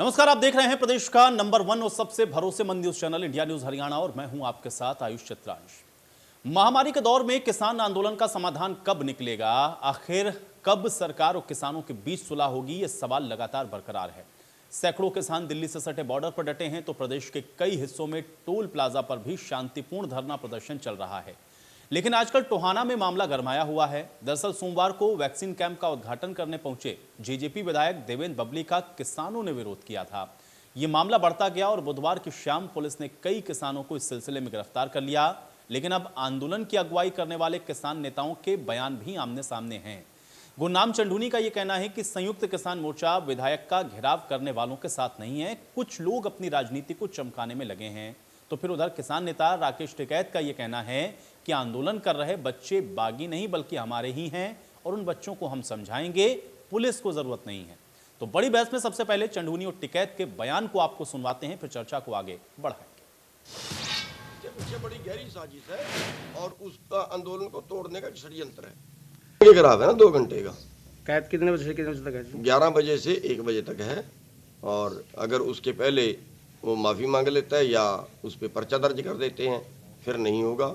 नमस्कार, आप देख रहे हैं प्रदेश का नंबर 1 और सबसे भरोसेमंद news channel India news Haryana और मैं हूं आपके साथ आयुष चित्रांश। महामारी के दौर में किसान आंदोलन का समाधान कब निकलेगा, आखिर कब सरकार और किसानों के बीच सुलह होगी, ये सवाल लगातार बरकरार है। सैकड़ों किसान दिल्ली से सटे बॉर्डर पर डटे हैं तो प्रदेश के कई हिस्सों में टोल प्लाजा पर भी शांतिपूर्ण धरना प्रदर्शन चल रहा है। लेकिन आजकल टोहाना में मामला गरमाया हुआ है। दरअसल सोमवार को वैक्सीन कैंप का उद्घाटन करने पहुंचे जेजेपी विधायक देवेंद्र बबली का किसानों ने विरोध किया था। ये मामला बढ़ता गया और बुधवार की शाम पुलिस ने कई किसानों को इस सिलसिले में गिरफ्तार कर लिया। लेकिन अब आंदोलन की अगुवाई करने वाले किसान नेताओं के बयान भी आमने सामने हैं। गुरनाम चंदूनी का यह कहना है कि संयुक्त किसान मोर्चा विधायक का घेराव करने वालों के साथ नहीं है, कुछ लोग अपनी राजनीति को चमकाने में लगे हैं। तो फिर उधर किसान नेता राकेश टिकैत का यह कहना है कि आंदोलन कर रहे बच्चे बागी नहीं बल्कि हमारे ही हैं और उन बच्चों को हम समझाएंगे, पुलिस को जरूरत नहीं है। तो बड़ी बहस में सबसे पहले चंदूनी और टिकैत के बयान को आपको सुनवाते हैं, फिर चर्चा को आगे बढ़ाएंगे। पीछे बड़ी गहरी साजिश है और उसका आंदोलन को तोड़ने का षड्यंत्र है। खराब है ना, 2 घंटे का कैद कितने बजे से कितने बजे तक है? 11 बजे से 1 बजे तक है। और अगर उसके पहले वो माफ़ी मांग लेता है या उस पर पर्चा दर्ज कर देते हैं फिर नहीं होगा,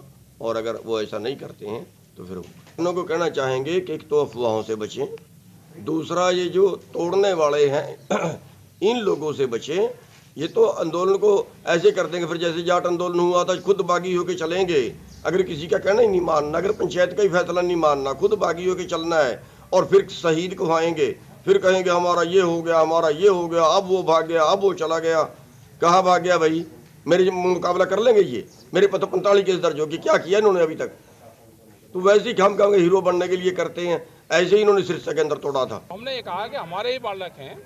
और अगर वो ऐसा नहीं करते हैं तो फिर उन्हों को कहना चाहेंगे कि एक तो अफवाहों से बचें, दूसरा ये जो तोड़ने वाले हैं इन लोगों से बचें। ये तो आंदोलन को ऐसे कर देंगे फिर जैसे जाट आंदोलन हुआ था, खुद बागी होकर चलेंगे। अगर किसी का कहना ही नहीं मानना, अगर पंचायत का ही फैसला नहीं मानना, खुद बागी होकर चलना है और फिर शहीद कहवाएंगे, फिर कहेंगे हमारा ये हो गया, हमारा ये हो गया, अब वो भाग गया, अब वो चला गया। कहाँ भाग गया भाई? मेरे मुकाबला कर लेंगे ये? मेरे पर तो 45 केस दर्ज होगी, क्या किया इन्होंने अभी तक? तो वैसे ही हम कहेंगे हीरो बनने के लिए करते हैं, ऐसे ही इन्होंने सिरसा के अंदर तोड़ा था। हमने ये कहा कि हमारे ही बालक हैं,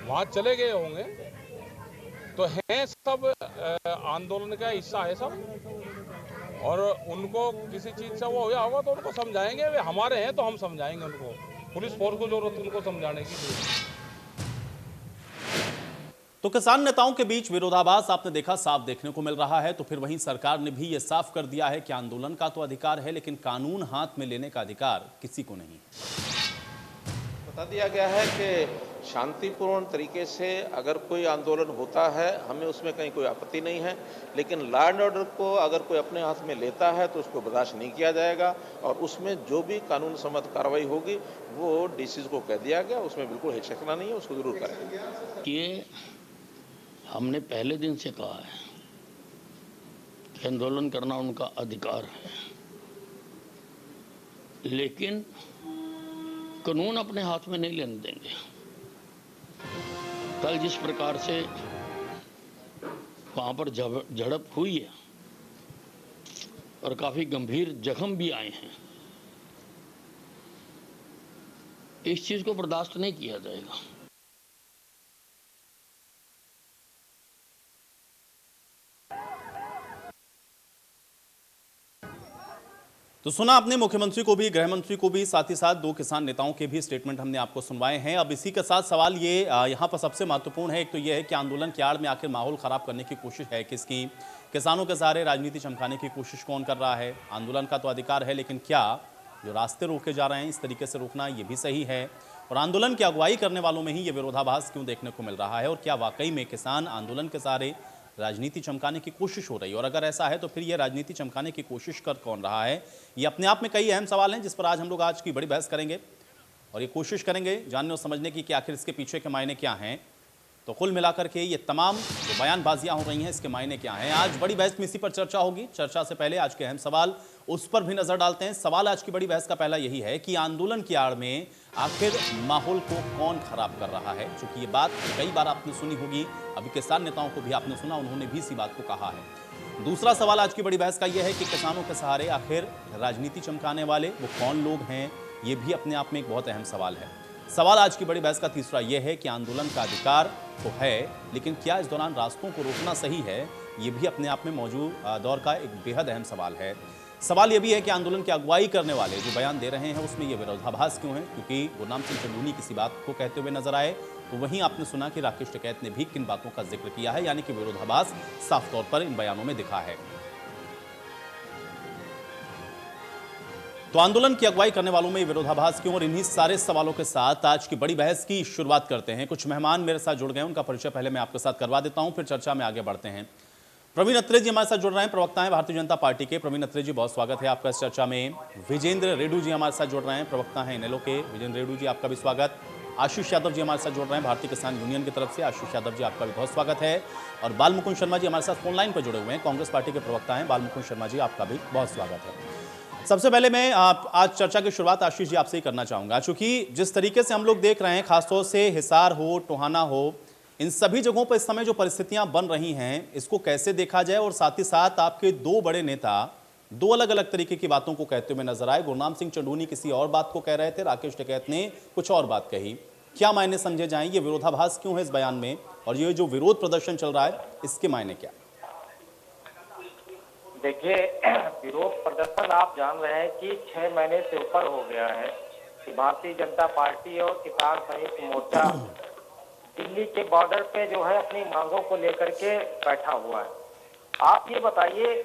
वहाँ चले गए होंगे तो हैं सब आंदोलन का हिस्सा है सब, और उनको किसी चीज से वो हुआ होगा तो उनको समझाएंगे। वे हमारे हैं तो हम समझाएंगे उनको, पुलिस फोर्स को जरूरत उनको समझाने की। तो किसान नेताओं के बीच विरोधाभास आपने देखा साफ देखने को मिल रहा है। तो फिर वहीं सरकार ने भी यह साफ कर दिया है कि आंदोलन का तो अधिकार है लेकिन कानून हाथ में लेने का अधिकार किसी को नहीं। बता दिया गया है कि शांतिपूर्ण तरीके से अगर कोई आंदोलन होता है हमें उसमें कहीं कोई आपत्ति नहीं है, लेकिन लॉ एंड ऑर्डर को अगर कोई अपने हाथ में लेता है तो उसको बर्दाश्त नहीं किया जाएगा, और उसमें जो भी कानून सम्मत कार्रवाई होगी वो डीसी को कह दिया गया, उसमें बिल्कुल हिचकना नहीं है, उसको जरूर करेंगे। ये हमने पहले दिन से कहा है कि आंदोलन करना उनका अधिकार है, लेकिन कानून अपने हाथ में नहीं लेने देंगे। कल जिस प्रकार से वहां पर झड़प हुई है और काफी गंभीर जख्म भी आए हैं, इस चीज को बर्दाश्त नहीं किया जाएगा। तो सुना आपने मुख्यमंत्री को भी, गृह मंत्री को भी, साथ ही साथ 2 किसान नेताओं के भी स्टेटमेंट हमने आपको सुनवाए हैं। अब इसी के साथ सवाल ये यहाँ पर सबसे महत्वपूर्ण है, एक तो ये है कि आंदोलन की आड़ में आखिर माहौल खराब करने की कोशिश है किसकी? किसानों के सहारे राजनीति चमकाने की कोशिश कौन कर रहा है? आंदोलन का तो अधिकार है, लेकिन क्या जो रास्ते रोके जा रहे हैं इस तरीके से रोकना ये भी सही है? और आंदोलन की अगुवाई करने वालों में ही ये विरोधाभास क्यों देखने को मिल रहा है? और क्या वाकई में किसान आंदोलन के सहारे राजनीति चमकाने की कोशिश हो रही है? और अगर ऐसा है तो फिर ये राजनीति चमकाने की कोशिश कर कौन रहा है? ये अपने आप में कई अहम सवाल हैं जिस पर आज हम लोग आज की बड़ी बहस करेंगे और ये कोशिश करेंगे जानने और समझने की कि आखिर इसके पीछे के मायने क्या हैं। तो कुल मिलाकर के ये तमाम जो बयानबाजियां हो रही हैं इसके मायने क्या हैं, आज बड़ी बहस में इसी पर चर्चा होगी। चर्चा से पहले आज के अहम सवाल उस पर भी नजर डालते हैं। सवाल आज की बड़ी बहस का पहला यही है कि आंदोलन की आड़ में आखिर माहौल को कौन खराब कर रहा है? चूंकि ये बात कई बार आपने सुनी होगी, अभी किसान नेताओं को भी आपने सुना, उन्होंने भी इसी बात को कहा है। दूसरा सवाल आज की बड़ी बहस का यह है कि किसानों के सहारे आखिर राजनीति चमकाने वाले वो कौन लोग हैं? ये भी अपने आप में एक बहुत अहम सवाल है। सवाल आज की बड़ी बहस का तीसरा यह है कि आंदोलन का अधिकार तो है, लेकिन क्या इस दौरान रास्तों को रोकना सही है? ये भी अपने आप में मौजूद दौर का एक बेहद अहम सवाल है। सवाल यह भी है कि आंदोलन की अगुवाई करने वाले जो बयान दे रहे हैं उसमें ये विरोधाभास क्यों है? क्योंकि गुरनाम सिंह चंदूनी किसी बात को कहते हुए नजर आए तो वहीं आपने सुना कि राकेश टिकैत ने भी किन बातों का जिक्र किया है, यानी कि विरोधाभास साफ तौर पर इन बयानों में दिखा है। तो आंदोलन की अगुवाई करने वालों में विरोधाभास क्यों, और इन्हीं सारे सवालों के साथ आज की बड़ी बहस की शुरुआत करते हैं। कुछ मेहमान मेरे साथ जुड़ गए, उनका परिचय पहले मैं आपके साथ करवा देता हूं, फिर चर्चा में आगे बढ़ते हैं। प्रवीण अत्रे जी हमारे साथ जुड़ रहे हैं, प्रवक्ता हैं भारतीय जनता पार्टी के। प्रवीण अत्रे जी, बहुत स्वागत है आपका इस चर्चा में। विजेंद्र रेड्डू जी हमारे साथ जुड़ रहे हैं, प्रवक्ता हैं इनेलो के। विजेंद्र रेड्डू जी, आपका भी स्वागत। आशीष यादव जी हमारे साथ जुड़ रहे हैं भारतीय किसान यूनियन की तरफ से। आशीष यादव जी, आपका भी बहुत स्वागत है। और बालमुकुंद शर्मा जी हमारे साथ फोन लाइन पर जुड़े हुए हैं, कांग्रेस पार्टी के प्रवक्ता हैं। बालमुकुंद शर्मा जी, आपका भी बहुत स्वागत है। सबसे पहले मैं आज चर्चा की शुरुआत आशीष जी आपसे ही करना चाहूंगा, क्योंकि जिस तरीके से हम लोग देख रहे हैं, खासतौर से हिसार हो, टोहाना हो, इन सभी जगहों पर इस समय जो परिस्थितियां बन रही हैं, इसको कैसे देखा जाए। और साथ ही साथ आपके दो बड़े नेता दो अलग अलग तरीके की बातों को कहते हुए नजर आए। गुरनाम सिंह चंडूनी किसी और बात को कह रहे थे, राकेश टिकैत ने कुछ और बात कही। क्या मायने समझे जाएं, ये विरोधाभास क्यों है इस बयान में, और ये जो विरोध प्रदर्शन चल रहा है इसके मायने क्या? देखिए, विरोध प्रदर्शन आप जान रहे हैं कि 6 महीने से ऊपर हो गया है कि भारतीय जनता पार्टी और किसान संयुक्त मोर्चा दिल्ली के बॉर्डर पे जो है अपनी मांगों को लेकर के बैठा हुआ है। आप ये बताइए,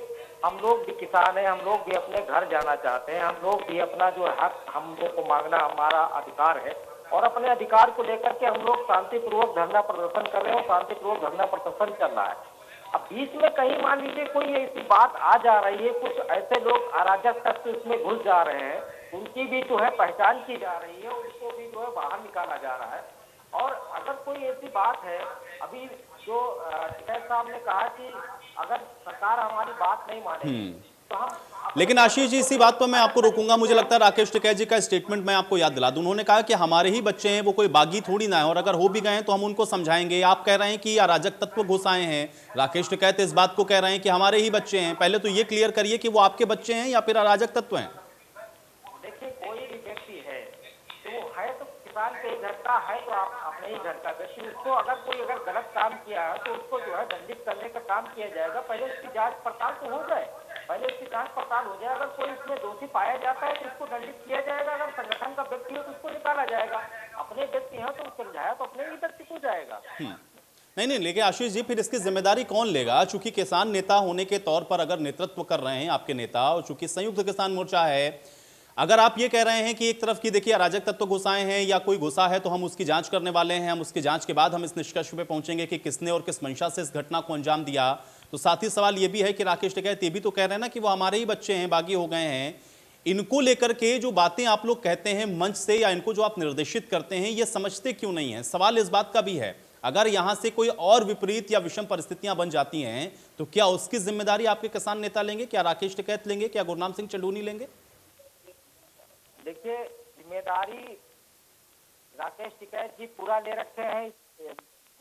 हम लोग भी किसान हैं, हम लोग भी अपने घर जाना चाहते हैं, हम लोग भी अपना जो हक हम लोग को मांगना हमारा अधिकार है, और अपने अधिकार को लेकर के हम लोग शांतिपूर्वक धरना प्रदर्शन कर रहे हैं और शांतिपूर्वक धरना प्रदर्शन चल रहा है। अब बीच में कहीं मान लीजिए कोई ऐसी बात आ जा रही है, कुछ ऐसे लोग अराजक तत्व इसमें घुस जा रहे हैं, उनकी भी जो है पहचान की जा रही है, उनको भी जो है बाहर निकाला जा रहा है। और अगर कोई ऐसी बात है, अभी जो टिकैत साहब ने कहा कि अगर सरकार हमारी बात नहीं मानेगी तो हम। लेकिन आशीष जी, इसी बात पर मैं आपको रोकूंगा। मुझे लगता है राकेश टिकैत जी का स्टेटमेंट मैं आपको याद दिला दूं। उन्होंने कहा कि हमारे ही बच्चे हैं, वो कोई बागी थोड़ी ना है, और अगर हो भी गए हैं तो हम उनको समझाएंगे। आप कह रहे हैं कि अराजक तत्व घुस आए हैं, राकेश टिकैत इस बात को कह रहे हैं कि हमारे ही बच्चे हैं। पहले तो ये क्लियर करिए कि वो आपके बच्चे हैं या फिर अराजक तत्व हैं। देखिए, कोई भी व्यक्ति है तो है तो किसान के घर का है, तो आप अपने ही घर का व्यक्ति, उसको अगर कोई गलत काम किया है तो उसको जो है दंडित करने का काम किया जाएगा। पहले उसकी जांच पड़ताल तो हो जाए, पहले उसकी जांच पड़ताल हो जाए। अगर कोई इसमें दोषी पाया जाता है तो उसको दंडित किया जाएगा। अगर संगठन का व्यक्ति हो तो उसको निकाला जाएगा। अपने व्यक्ति हैं तो समझाया तो अपने ही व्यक्ति को जाएगा। नहीं, लेकिन आशीष जी, फिर इसकी जिम्मेदारी कौन लेगा? चूंकि किसान नेता होने के तौर पर अगर नेतृत्व कर रहे हैं आपके नेता, और चूंकि संयुक्त किसान मोर्चा है, अगर आप ये कह रहे हैं कि एक तरफ की देखिए अराजक तत्व घुसाए हैं या कोई घुसा है, तो हम उसकी जांच करने वाले हैं, हम उसकी जांच के बाद हम इस निष्कर्ष पे पहुंचेंगे कि किसने और किस मंशा से इस घटना को अंजाम दिया। तो साथ ही सवाल ये भी है कि राकेश टिकैत ये भी तो कह रहे हैं ना कि वो हमारे ही बच्चे हैं, बागी हो गए हैं। इनको लेकर के जो बातें आप लोग कहते हैं मंच से, या इनको जो आप निर्देशित करते हैं, ये समझते क्यों नहीं है? सवाल इस बात का भी है, अगर यहां से कोई और विपरीत या विषम परिस्थितियां बन जाती हैं तो क्या उसकी जिम्मेदारी आपके किसान नेता लेंगे? क्या राकेश टिकैत लेंगे? क्या गुरनाम सिंह चंडूनी लेंगे? देखिए, जिम्मेदारी राकेश टिकैत जी पूरा ले रखे हैं।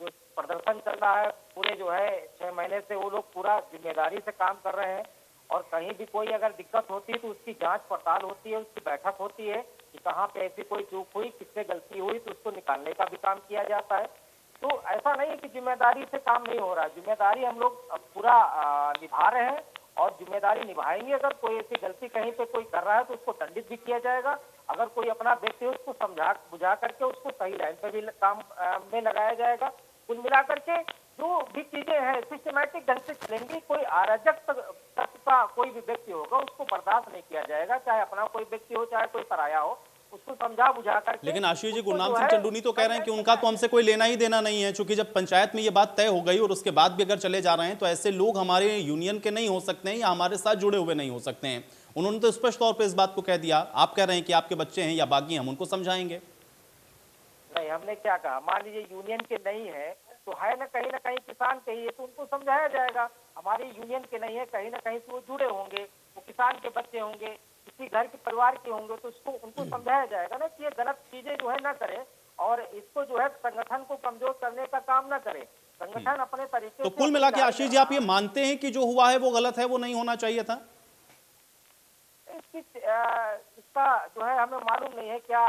जो प्रदर्शन चल रहा है पूरे जो है 6 महीने से, वो लोग पूरा जिम्मेदारी से काम कर रहे हैं। और कहीं भी कोई अगर दिक्कत होती है तो उसकी जांच पड़ताल होती है, उसकी बैठक होती है कि कहाँ पे ऐसी कोई चूक हुई, किससे गलती हुई, तो उसको निकालने का भी काम किया जाता है। तो ऐसा नहीं है कि जिम्मेदारी से काम नहीं हो रहा। जिम्मेदारी हम लोग पूरा निभा रहे हैं और जिम्मेदारी निभाएंगे। अगर कोई ऐसी गलती कहीं पे कोई कर रहा है तो उसको दंडित भी किया जाएगा। अगर कोई अपना व्यक्ति है उसको समझा बुझा करके उसको सही लाइन पे भी काम में लगाया जाएगा। कुल मिलाकर के जो भी चीजें हैं सिस्टमैटिक ढंग से चलेंगी। कोई अराजक तत्व का कोई भी व्यक्ति होगा उसको बर्दाश्त नहीं किया जाएगा, चाहे अपना कोई व्यक्ति हो चाहे कोई पराया हो, उसको समझा बुझा करके। लेकिन आशीष जी, गुरनाम सिंह चंडूनी तो कह रहे हैं कि उनका तो हमसे कोई लेना ही देना नहीं है, क्योंकि जब पंचायत में ये बात तय हो गई और उसके बाद भी अगर चले जा रहे हैं तो ऐसे लोग हमारे यूनियन के नहीं हो सकते हैं या हमारे साथ जुड़े हुए नहीं हो सकते हैं। उन्होंने तो स्पष्ट तौर पर इस बात को कह दिया। आप कह रहे हैं कि आपके बच्चे हैं या बागी, हम उनको समझाएंगे। नहीं, हमने क्या कहा, मान लीजिए यूनियन के नहीं है तो है ना कहीं किसान के ही है, तो उनको समझाया जाएगा। हमारी यूनियन के नहीं है, कहीं ना कहीं से वो जुड़े होंगे, वो किसान के बच्चे होंगे, किसी घर के परिवार के होंगे, तो उसको उनको समझाया जाएगा ना कि ये गलत चीजें जो है ना करे, और इसको जो है संगठन को कमजोर करने का काम ना करे। संगठन अपने तरीके तो कुल मिला के आशीष जी, आप ये मानते हैं कि जो हुआ है वो गलत है, वो नहीं होना चाहिए था? इसका जो है हमें मालूम नहीं है क्या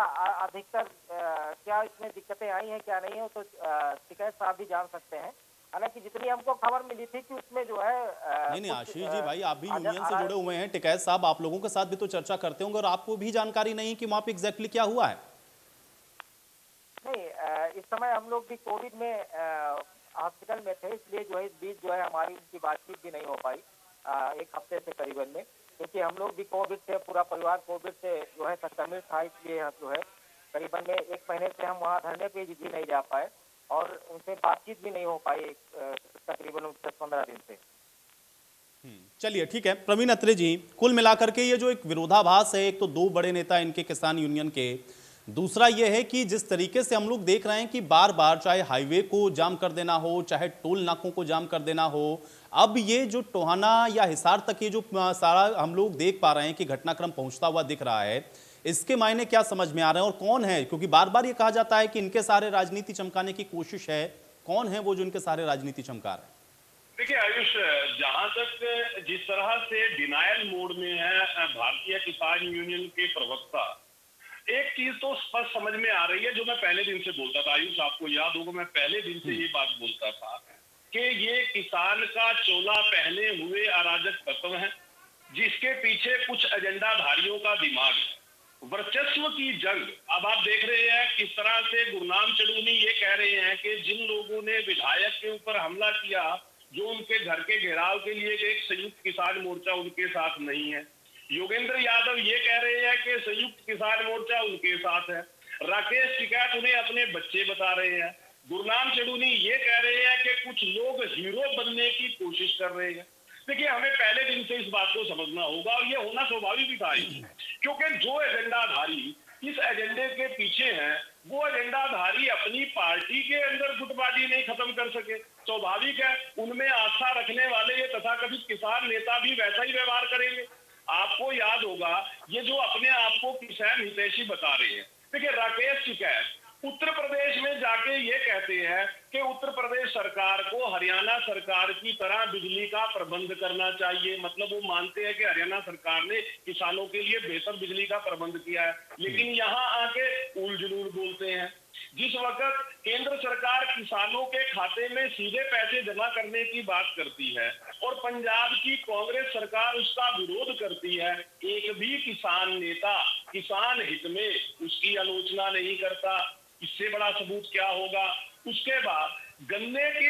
अधिकतर क्या इसमें दिक्कतें आई हैं क्या नहीं है, तो टिकैत साहब भी जान सकते हैं। हालांकि जितनी हमको खबर मिली थी कि उसमें जो है नहीं आशीष जी भाई, आप भी यूनियन से जुड़े हुए हैं, टिकैत साहब आप लोगों के साथ भी तो चर्चा करते होंगे, और आपको भी जानकारी नहीं कि वहां पे एग्जैक्टली क्या हुआ है? नहीं, इस समय हम लोग भी कोविड में हॉस्पिटल में थे, इसलिए जो है इस बीच जो है हमारी उनकी बातचीत भी नहीं हो पाई 1 हफ्ते से करीबन में। क्योंकि हम लोग भी कोविड से, पूरा परिवार कोविड से जो है संक्रमित था, इसलिए हम जो है करीबन में 1 महीने से हम वहाँ धरने पे भी नहीं जा पाए और उनसे बातचीत भी नहीं हो पाई तकरीबन 10-15 दिन से। चलिए ठीक है प्रवीण अत्रे जी, कुल मिलाकर के ये जो एक विरोधाभास है, एक तो 2 बड़े नेता इनके किसान यूनियन के, दूसरा ये है कि जिस तरीके से हम लोग देख रहे हैं कि बार बार चाहे हाईवे को जाम कर देना हो, चाहे टोल नाकों को जाम कर देना हो, अब ये जो टोहाना या हिसार तक ये जो सारा हम लोग देख पा रहे हैं कि घटनाक्रम पहुंचता हुआ दिख रहा है, इसके मायने क्या समझ में आ रहे हैं और कौन है, क्योंकि बार बार ये कहा जाता है कि इनके सारे राजनीति चमकाने की कोशिश है, कौन है वो जो इनके सारे राजनीति चमका रहे हैं? देखिए आयुष, जहां तक जिस तरह से डिनायल मोड में है भारतीय किसान यूनियन के प्रवक्ता, एक चीज तो स्पष्ट समझ में आ रही है जो मैं पहले दिन से बोलता था। आयुष, आपको याद होगा मैं पहले दिन से ये बात बोलता था कि ये किसान का चोला पहने हुए अराजक तत्व है, जिसके पीछे कुछ एजेंडाधारियों का दिमाग है। वर्चस्व की जंग अब आप देख रहे हैं किस तरह से गुरनाम चढ़ूनी ये कह रहे हैं कि जिन लोगों ने विधायक के ऊपर हमला किया, जो उनके घर के घेराव के लिए एक संयुक्त किसान मोर्चा उनके साथ नहीं है। योगेंद्र यादव ये कह रहे हैं कि संयुक्त किसान मोर्चा उनके साथ है। राकेश टिकैत उन्हें अपने बच्चे बता रहे हैं। गुरनाम चढ़ूनी ये कह रहे हैं कि कुछ लोग हीरो बनने की कोशिश कर रहे हैं। देखिए, हमें पहले दिन से इस बात को समझना होगा और ये होना स्वाभाविक भी था, क्योंकि जो एजेंडाधारी इस एजेंडे के पीछे हैं, वो एजेंडाधारी अपनी पार्टी के अंदर गुटबाजी नहीं खत्म कर सके। स्वाभाविक है, उनमें आस्था रखने वाले ये तथाकथित किसान नेता भी वैसा ही व्यवहार करेंगे। आपको याद होगा, ये जो अपने आप को किसान हितैषी बता रहे हैं, देखिए राकेश टिकैत उत्तर प्रदेश में जाके ये कहते हैं कि उत्तर प्रदेश सरकार को हरियाणा सरकार की तरह बिजली का प्रबंध करना चाहिए। मतलब वो मानते हैं कि हरियाणा सरकार ने किसानों के लिए बेहतर बिजली का प्रबंध किया है, लेकिन यहाँ आके उल जुलूल बोलते हैं। जिस वक्त केंद्र सरकार किसानों के खाते में सीधे पैसे जमा करने की बात करती है और पंजाब की कांग्रेस सरकार उसका विरोध करती है, एक भी किसान नेता किसान हित में उसकी आलोचना नहीं करता। इससे बड़ा सबूत क्या होगा? उसके बाद गन्ने की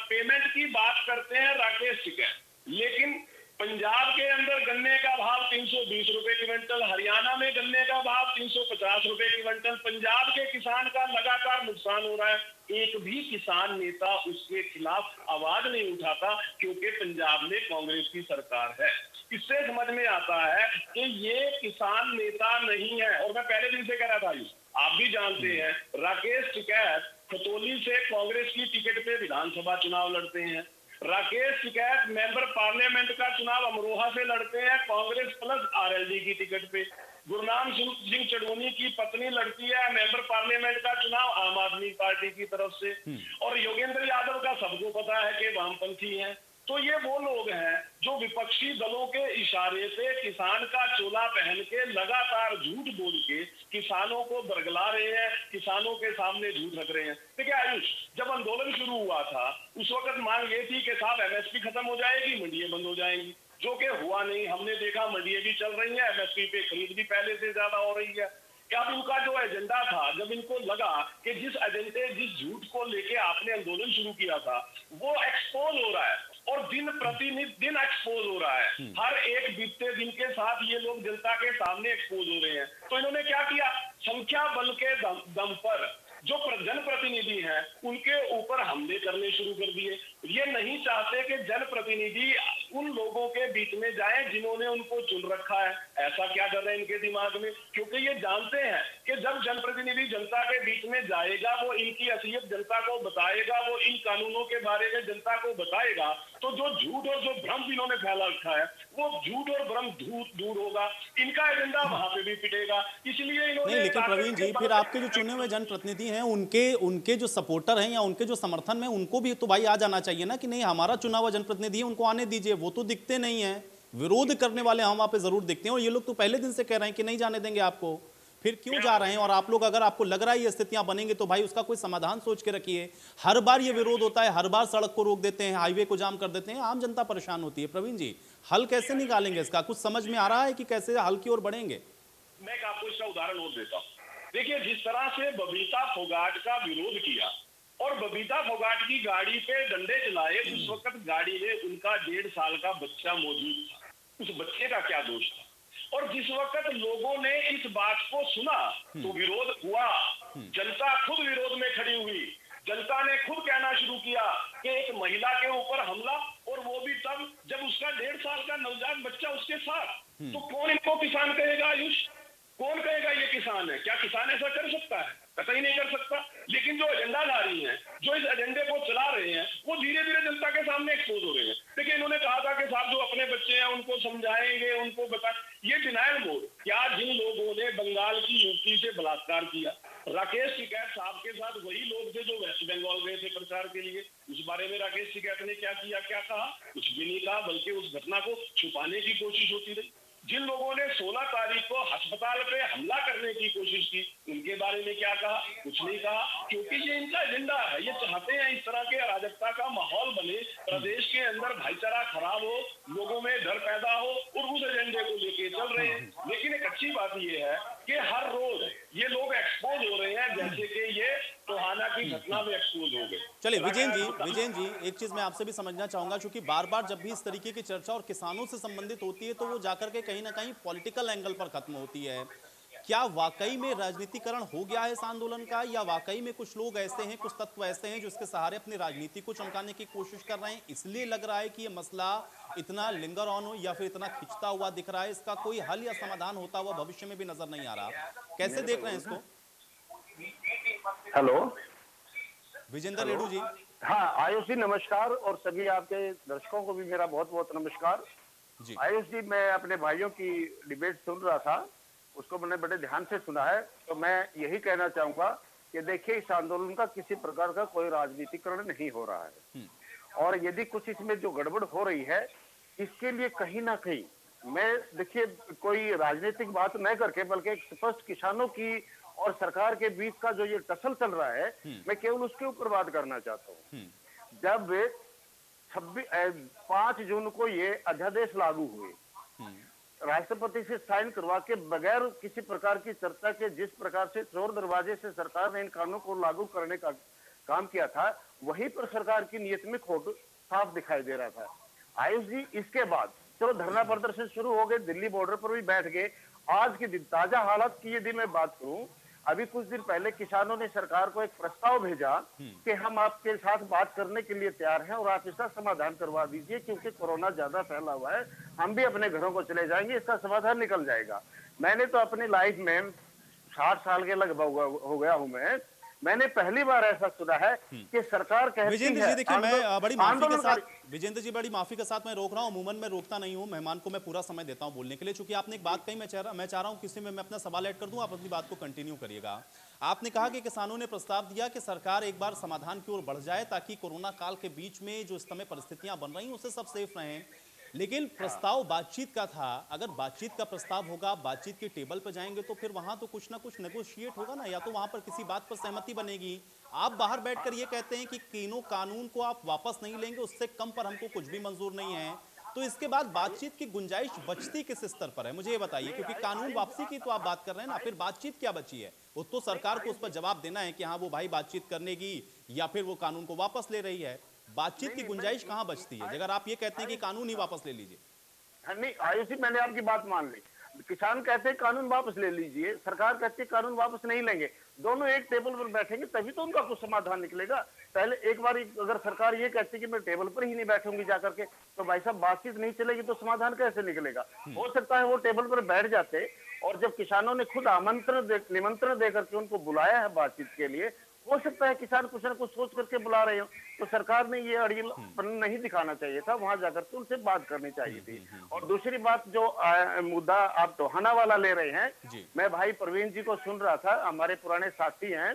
पेमेंट की बात करते हैं राकेश टिकैत, लेकिन पंजाब के अंदर गन्ने का भाव 320 रुपए क्विंटल, हरियाणा में गन्ने का भाव 350 रुपए क्विंटल। पंजाब के किसान का लगातार नुकसान हो रहा है, एक भी किसान नेता उसके खिलाफ आवाज नहीं उठाता, क्योंकि पंजाब में कांग्रेस की सरकार है। इससे समझ में आता है कि ये किसान नेता नहीं है। और मैं पहले दिन से कह रहा था, आप भी जानते हैं, राकेश टिकैत खतौली से कांग्रेस की टिकट पे विधानसभा चुनाव लड़ते हैं। राकेश टिकैत मेंबर पार्लियामेंट का चुनाव अमरोहा से लड़ते हैं कांग्रेस प्लस आरएलडी की टिकट पे। गुरनाम सिंह चढ़ूनी की पत्नी लड़ती है मेंबर पार्लियामेंट का चुनाव आम आदमी पार्टी की तरफ से। और योगेंद्र यादव का सबको पता है कि वामपंथी हैं। तो ये वो लोग हैं जो विपक्षी दलों के इशारे से किसान का चोला पहन के लगातार झूठ बोल के किसानों को बरगला रहे हैं, किसानों के सामने झूठ रख रहे हैं। देखिए आयुष, जब आंदोलन शुरू हुआ था उस वक्त मांग ये थी कि साहब एमएसपी खत्म हो जाएगी, मंडियां बंद हो जाएंगी, जो कि हुआ नहीं। हमने देखा मंडियां भी चल रही है, एमएसपी पे खरीद भी पहले से ज्यादा हो रही है। अब इनका जो एजेंडा था, जब इनको लगा कि जिस एजेंडे जिस झूठ को लेके आपने आंदोलन शुरू किया था वो एक्सपोज हो रहा है और दिन प्रतिदिन एक्सपोज हो रहा है, हर एक बीतते दिन के साथ ये लोग जनता के सामने एक्सपोज हो रहे हैं। तो इन्होंने क्या किया, संख्या बल के दम पर जो जनप्रतिनिधि हैं उनके ऊपर हमले करने शुरू कर दिए। ये नहीं चाहते कि जनप्रतिनिधि उन लोगों के बीच में जाएं जिन्होंने उनको चुन रखा है। ऐसा क्या कर रहे हैं इनके दिमाग में? क्योंकि ये जानते हैं कि जब जनप्रतिनिधि जनता के बीच में जाएगा, वो इनकी असलियत जनता को बताएगा, वो इन कानूनों के बारे में जनता को बताएगा, तो जो झूठ और जो भ्रम इन्होंने फैला रखा है वो झूठ और भ्रम दूर होगा। इनका एजेंडा वहां पे भी पिटेगा। इसलिए इन्होंने नहीं, लेकिन प्रवीण जी, फिर आपके जो चुने हुए जनप्रतिनिधि हैं उनके जो सपोर्टर हैं या उनके जो समर्थन में, उनको भी तो भाई आ जाना चाहिए ना कि नहीं हमारा चुना हुआ जनप्रतिनिधि है, उनको आने दीजिए। वो तो दिखते नहीं है, विरोध करने वाले हम वहां पे जरूर दिखते हैं और ये लोग तो पहले दिन से कह रहे हैं कि नहीं जाने देंगे आपको, फिर क्यों जा रहे हैं? और आप लोग, अगर आपको लग रहा है ये स्थितियां बनेंगे तो भाई उसका कोई समाधान सोच के रखिए। हर बार ये विरोध होता है, हर बार सड़क को रोक देते हैं, हाईवे को जाम कर देते हैं, आम जनता परेशान होती है। प्रवीण जी, हल कैसे निकालेंगे इसका? कुछ समझ में आ रहा है कि कैसे हल की ओर बढ़ेंगे? मैं आपको इसका उदाहरण और देता हूँ। देखिए, जिस तरह से बबीता फोगाट का विरोध किया और बबीता फोगाट की गाड़ी पे डंडे चलाए, उस वक्त गाड़ी में उनका 1.5 साल का बच्चा मौजूद था। उस बच्चे का क्या दोष था? और जिस वक्त लोगों ने इस बात को सुना तो विरोध हुआ, जनता खुद विरोध में खड़ी हुई, जनता ने खुद कहना शुरू किया कि एक महिला के ऊपर हमला, और वो भी तब जब उसका 1.5 साल का नवजात बच्चा उसके साथ। तो कौन इनको किसान कहेगा? आयुष, कौन कहेगा ये किसान है? क्या किसान ऐसा कर सकता है? कतई नहीं कर सकता। लेकिन जो एजेंडाधारी हैं, जो इस एजेंडे को चला रहे हैं, वो धीरे धीरे जनता के सामने एक्सपोज हो रहे हैं। देखिए, इन्होंने कहा था कि साहब जो अपने बच्चे हैं उनको समझाएंगे, उनको बता, ये डिनायल मोड। क्या जिन लोगों ने बंगाल की युवती से बलात्कार किया, राकेश टिकैत साहब के साथ वही लोग थे जो वेस्ट बंगाल गए थे प्रचार के लिए। उस बारे में राकेश टिकैत ने क्या किया, क्या कहा? कुछ भी नहीं कहा, बल्कि उस घटना को छुपाने की कोशिश होती रही। जिन लोगों ने 16 तारीख को अस्पताल पे हमला करने की कोशिश की, उनके बारे में क्या कहा? कुछ नहीं कहा, क्योंकि ये इनका एजेंडा है। ये चाहते हैं इस तरह के अराजकता का माहौल बने, प्रदेश के अंदर भाईचारा खराब हो, लोगों में डर पैदा हो, और उस एजेंडे को लेके चल रहे हैं। लेकिन एक अच्छी बात ये है कि हर रोज ये लोग एक्सपोज हो रहे हैं, जैसे कि ये टोहाना की घटना में एक्सपोज हो गए। चलिए विजयन जी, एक चीज मैं आपसे भी समझना चाहूंगा, क्योंकि बार बार जब भी इस तरीके की चर्चा और किसानों से संबंधित होती है तो वो जाकर के कहीं ना कहीं पॉलिटिकल एंगल पर खत्म होती है। क्या वाकई में राजनीतिकरण हो गया है इस आंदोलन का, या वाकई में कुछ लोग ऐसे हैं, कुछ तत्व ऐसे हैं जो इसके सहारे अपनी राजनीति को चमकाने की कोशिश कर रहे हैं, इसलिए लग रहा है कि ये मसला इतना लिंगर ऑन हो या फिर इतना खिंचता हुआ दिख रहा है, इसका कोई हल या समाधान होता हुआ भविष्य में भी नजर नहीं आ रहा? कैसे देख रहे हैं इसको? हेलो विजेंद्र रेड्डू जी। हाँ आयुष जी नमस्कार, और सभी आपके दर्शकों को भी मेरा बहुत बहुत नमस्कार जी। आयुष जी, मैं अपने भाइयों की डिबेट सुन रहा था, उसको मैंने बड़े ध्यान से सुना है। तो मैं यही कहना चाहूंगा कि देखिए, इस आंदोलन का किसी प्रकार का कोई राजनीतिकरण नहीं हो रहा है, और यदि कुछ इसमें जो गड़बड़ हो रही है, इसके लिए कहीं ना कहीं मैं देखिए कोई राजनीतिक बात न करके, बल्कि एक स्पष्ट किसानों की और सरकार के बीच का जो ये टसल चल रहा है, मैं केवल उसके ऊपर बात करना चाहता हूँ। जब 5 जून को ये अध्यादेश लागू हुए, राष्ट्रपति से साइन करवा के बगैर किसी प्रकार की चर्चा के जिस प्रकार से चोर दरवाजे से सरकार ने इन कानूनों को लागू करने का काम किया था, वहीं पर सरकार की नीयत में खोट साफ दिखाई दे रहा था। आयुष जी, इसके बाद चलो धरना प्रदर्शन शुरू हो गए, दिल्ली बॉर्डर पर भी बैठ गए। आज की ताजा हालत की यदि मैं बात करूं, अभी कुछ दिन पहले किसानों ने सरकार को एक प्रस्ताव भेजा कि हम आपके साथ बात करने के लिए तैयार हैं और आप इसका समाधान करवा दीजिए, क्योंकि कोरोना ज्यादा फैला हुआ है, हम भी अपने घरों को चले जाएंगे, इसका समाधान निकल जाएगा। मैंने तो अपनी लाइफ में 60 साल के लगभग हो गया हूं मैंने पहली बार ऐसा सुना है कि सरकार कहती है। विजेंद्र जी देखिए, मैं बड़ी माफी के साथ, विजेंद्र जी बड़ी माफी के साथ मैं रोक रहा हूं, अमूमन मैं रोकता नहीं हूं, मेहमान को मैं पूरा समय देता हूं बोलने के लिए। चूंकि आपने एक बात कही, मैं चाह रहा हूं किसी में मैं अपना सवाल ऐड कर दूं, आप अपनी बात को कंटिन्यू करिएगा। आपने कहा कि किसानों ने प्रस्ताव दिया कि सरकार एक बार समाधान की ओर बढ़ जाए, ताकि कोरोना काल के बीच में जो इस समय परिस्थितियां बन रही हैं उससे सब सेफ रहें। लेकिन प्रस्ताव बातचीत का था, अगर बातचीत का प्रस्ताव होगा, बातचीत के टेबल पर जाएंगे तो फिर वहां तो कुछ ना कुछ नेगोशिएट होगा ना, या तो वहां पर किसी बात पर सहमति बनेगी। आप बाहर बैठकर ये कहते हैं कि तीनों कानून को आप वापस नहीं लेंगे, उससे कम पर हमको कुछ भी मंजूर नहीं है, तो इसके बाद बातचीत की गुंजाइश बचती किस स्तर पर है, मुझे ये बताइए। क्योंकि कानून वापसी की तो आप बात कर रहे हैं ना, फिर बातचीत क्या बची है? वो तो सरकार को उस पर जवाब देना है कि हाँ वो भाई बातचीत करने की, या फिर वो कानून को वापस ले रही है। बातचीत की गुंजाइश कहाँ बचती है अगर आप ये कहते हैं कि कानून ही वापस ले लीजिए? नहीं आयुष जी, मैंने आपकी बात मान ली। किसान कहते हैं कानून वापस ले लीजिए, सरकार कहती है कानून वापस नहीं लेंगे, दोनों एक टेबल पर बैठेंगे तभी तो उनका कुछ समाधान निकलेगा। पहले एक बार अगर सरकार ये कहती है कि मैं टेबल पर ही नहीं बैठूंगी जाकर के, तो भाई साहब बातचीत नहीं चलेगी तो समाधान कैसे निकलेगा? हो सकता है वो टेबल पर बैठ जाते, और जब किसानों ने खुद निमंत्रण देकर के उनको बुलाया है बातचीत के लिए, हो सकता है किसान कुछ ना कुछ सोच करके बुला रहे हो, तो सरकार ने ये अड़ियलपन नहीं दिखाना चाहिए था, वहां जाकर के उनसे बात करनी चाहिए थी। और दूसरी बात, जो मुद्दा आप टोहाना वाला ले रहे हैं, मैं भाई प्रवीण जी को सुन रहा था, हमारे पुराने साथी हैं,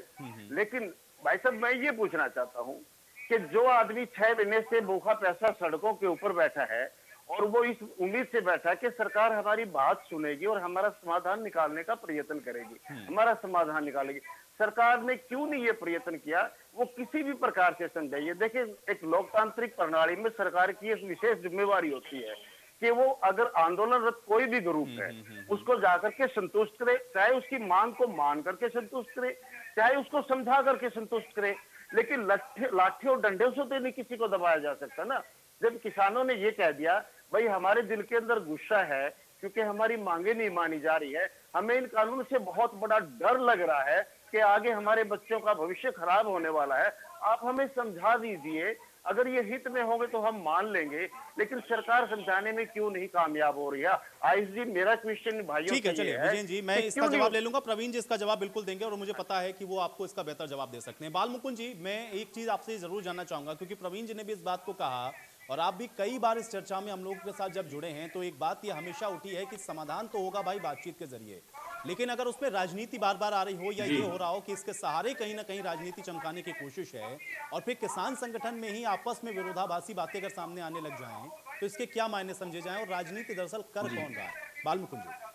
लेकिन भाई साहब मैं ये पूछना चाहता हूँ कि जो आदमी 6 महीने से भूखा प्यासा सड़कों के ऊपर बैठा है, और वो इस उम्मीद से बैठा है कि सरकार हमारी बात सुनेगी और हमारा समाधान निकालने का प्रयत्न करेगी, हमारा समाधान निकालेगी, सरकार ने क्यों नहीं ये प्रयत्न किया? वो किसी भी प्रकार से समझाइए। देखिए, एक लोकतांत्रिक प्रणाली में सरकार की एक विशेष जिम्मेवारी होती है कि वो अगर आंदोलनरत कोई भी ग्रुप है उसको जाकर के संतुष्ट करे, चाहे उसकी मांग को मान करके संतुष्ट करे, चाहे उसको समझा करके संतुष्ट करे, लेकिन लाठी और डंडे से तो नहीं किसी को दबाया जा सकता ना। जब किसानों ने ये कह दिया भाई हमारे दिल के अंदर गुस्सा है क्योंकि हमारी मांगे नहीं मानी जा रही है। हमें इन कानून से बहुत बड़ा डर लग रहा है कि आगे हमारे बच्चों का भविष्य खराब होने वाला है। आप हमें समझा दीजिए, अगर ये हित में होंगे तो हम मान लेंगे, लेकिन सरकार समझाने में क्यों नहीं कामयाब हो रही है? आयुष जी, मेरा क्वेश्चन भाइयों ठीक है, से ये चलिए है विजयन जी, मैं कि इसका क्यों नहीं जवाब ले लूंगा। प्रवीण जी इसका जवाब बिल्कुल देंगे और मुझे पता है कि वो आपको इसका बेहतर जवाब दे सकते हैं। बाल मुकुंद जी, मैं एक चीज आपसे जरूर जानना चाहूंगा, क्योंकि प्रवीण जी ने भी इस बात को कहा और आप भी कई बार इस चर्चा में हम लोगों के साथ जब जुड़े हैं तो एक बात ये हमेशा उठी है कि समाधान तो होगा भाई बातचीत के जरिए, लेकिन अगर उसमें राजनीति बार बार आ रही हो या ये हो रहा हो कि इसके सहारे कहीं ना कहीं राजनीति चमकाने की कोशिश है और फिर किसान संगठन में ही आपस में विरोधाभासी बातें अगर सामने आने लग जाएं तो इसके क्या मायने समझे जाएं और राजनीति दरअसल कर कौन रहा है? बाल मुकुंद जी,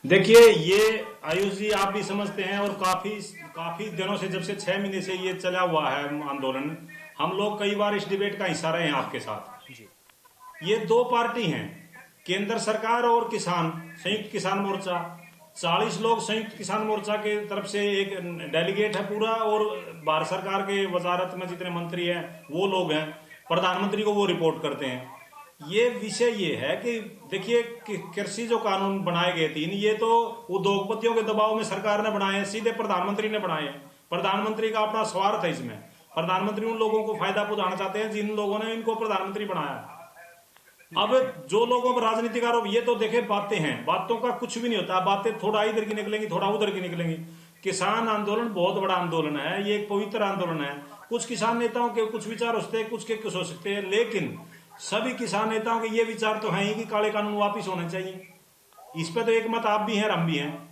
देखिए, ये आयुष जी आप भी समझते हैं और काफी दिनों से, जब से 6 महीने से ये चला हुआ है आंदोलन, हम लोग कई बार इस डिबेट का हिस्सा रहे हैं आपके साथ। ये दो पार्टी हैं, केंद्र सरकार और किसान, संयुक्त किसान मोर्चा। 40 लोग संयुक्त किसान मोर्चा के तरफ से एक डेलीगेट है पूरा, और भारत सरकार के वजारत में जितने मंत्री हैं वो लोग हैं, प्रधानमंत्री को वो रिपोर्ट करते हैं। ये विषय ये है कि देखिए, कृषि जो कानून बनाए गए 3, ये तो उद्योगपतियों के दबाव में सरकार ने बनाए हैं, सीधे प्रधानमंत्री ने बनाए हैं। प्रधानमंत्री का अपना स्वार्थ है इसमें। प्रधानमंत्री उन लोगों को फायदा पहुंचाना चाहते हैं जिन लोगों ने इनको प्रधानमंत्री बनाया। अब जो लोगों पर राजनीतिक आरोप, ये तो देखे बातें हैं, बातों का कुछ भी नहीं होता, बातें थोड़ा इधर की निकलेंगी थोड़ा उधर की निकलेंगी। किसान आंदोलन बहुत बड़ा आंदोलन है, ये एक पवित्र आंदोलन है। कुछ किसान नेताओं के कुछ विचार हो सकते हैं, कुछ के कुछ हो सकते हैं, लेकिन सभी किसान नेताओं के ये विचार तो है ही कि काले कानून वापिस होने चाहिए। इस पे तो एक मत आप भी हैं, हम भी हैं।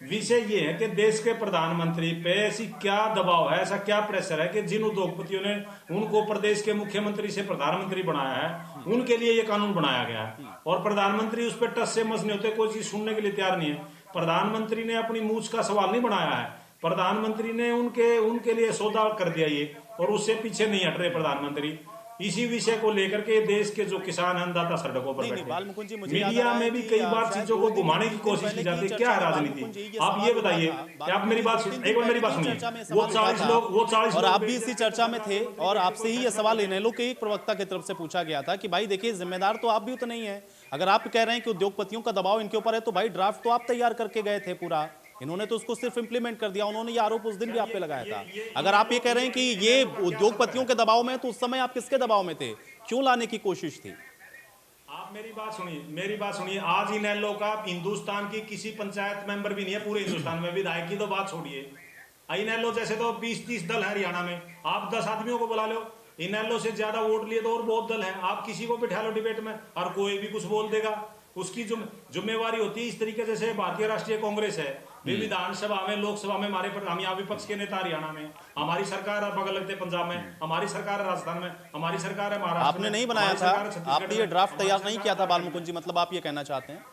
विषय ये है कि देश के प्रधानमंत्री पे ऐसी क्या दबाव है, ऐसा क्या प्रेशर है कि जिन उद्योगपतियों ने उनको प्रदेश के मुख्यमंत्री से प्रधानमंत्री बनाया है, उनके लिए ये कानून बनाया गया है। और प्रधानमंत्री उस पर टस से मस नहीं होते, कोई चीज सुनने के लिए तैयार नहीं है। प्रधानमंत्री ने अपनी मूछ का सवाल नहीं बनाया है, प्रधानमंत्री ने उनके लिए सौदा कर दिया ये, और उससे पीछे नहीं हट रहे प्रधानमंत्री। इसी विषय को लेकर के देश के जो किसान अन्नदाता सड़कों पर बैठे, मीडिया में भी कई बार चीजों को घुमाने की कोशिश की जाती है। क्या है राजनीति? आप ये बताइए, आप मेरी बात सुनिए, एक बार मेरी बात सुनिए। वो 40 लोग और आप भी इसी चर्चा में थे और आपसे ही ये सवाल इनेलो के एक प्रवक्ता की तरफ से पूछा गया था कि भाई देखिए, जिम्मेदार तो आप भी उतना ही है। अगर आप कह रहे हैं कि उद्योगपतियों का दबाव इनके ऊपर है तो भाई ड्राफ्ट तो आप तैयार करके गए थे पूरा, इन्होंने तो उसको सिर्फ इंप्लीमेंट कर दिया। उन्होंने ये आरोप उस दिन भी आप पे लगाया था। अगर आप ये कह रहे हैं कि ये उद्योगपतियों के दबाव में, तो उस समय आप किसके दबाव में थे? क्यों लाने की कोशिश थी? आप मेरी बात सुनिए। आज इनेलो का हिंदुस्तान की किसी पंचायत मेंबर भी नहीं है, पूरे हिंदुस्तान में। विधायक की तो बात छोड़िए, इनेलो जैसे तो 20-30 दल है हरियाणा में, आप 10 आदमियों को बुला लो। इनेलो से ज्यादा वोट लिए तो और बहुत दल हैं, आप किसी को बिठा लो डिबेट में और कोई भी कुछ बोल देगा। उसकी जिम्मेवारी होती है। इस तरीके जैसे भारतीय राष्ट्रीय कांग्रेस है, विधानसभा में, लोकसभा में हमारे हम यहाँ विपक्ष के नेता हरियाणा में, हमारी सरकार बगल लगते पंजाब में, हमारी सरकार है राजस्थान में, हमारी सरकार है महाराष्ट्र। आपने नहीं बनाया था, आपने ये ड्राफ्ट तैयार नहीं किया था बाल मुकुंद जी, मतलब आप ये कहना चाहते हैं?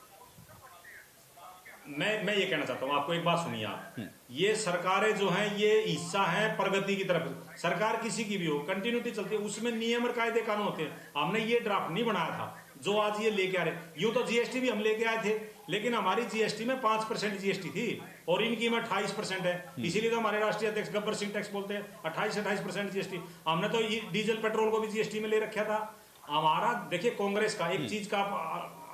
मैं ये कहना चाहता हूँ, आपको एक बात सुनिए आप, ये सरकारें जो हैं ये हिस्सा हैं प्रगति की तरफ। सरकार किसी की भी हो, कंटिन्यूटी चलती है, उसमें नियम और कायदे कानून होते हैं। हमने ये ड्राफ्ट नहीं बनाया था जो आज ये लेके आ रहे। यूं तो जीएसटी भी हम लेके आए थे, लेकिन हमारी जीएसटी में 5% जीएसटी थी और इनकी में 28% है। इसीलिए तो हमारे राष्ट्रीय अध्यक्ष गब्बर सिंह टैक्स बोलते हैं 28% जीएसटी। हमने तो डीजल पेट्रोल को भी जीएसटी में ले रखा था। हमारा देखिए, कांग्रेस का एक चीज का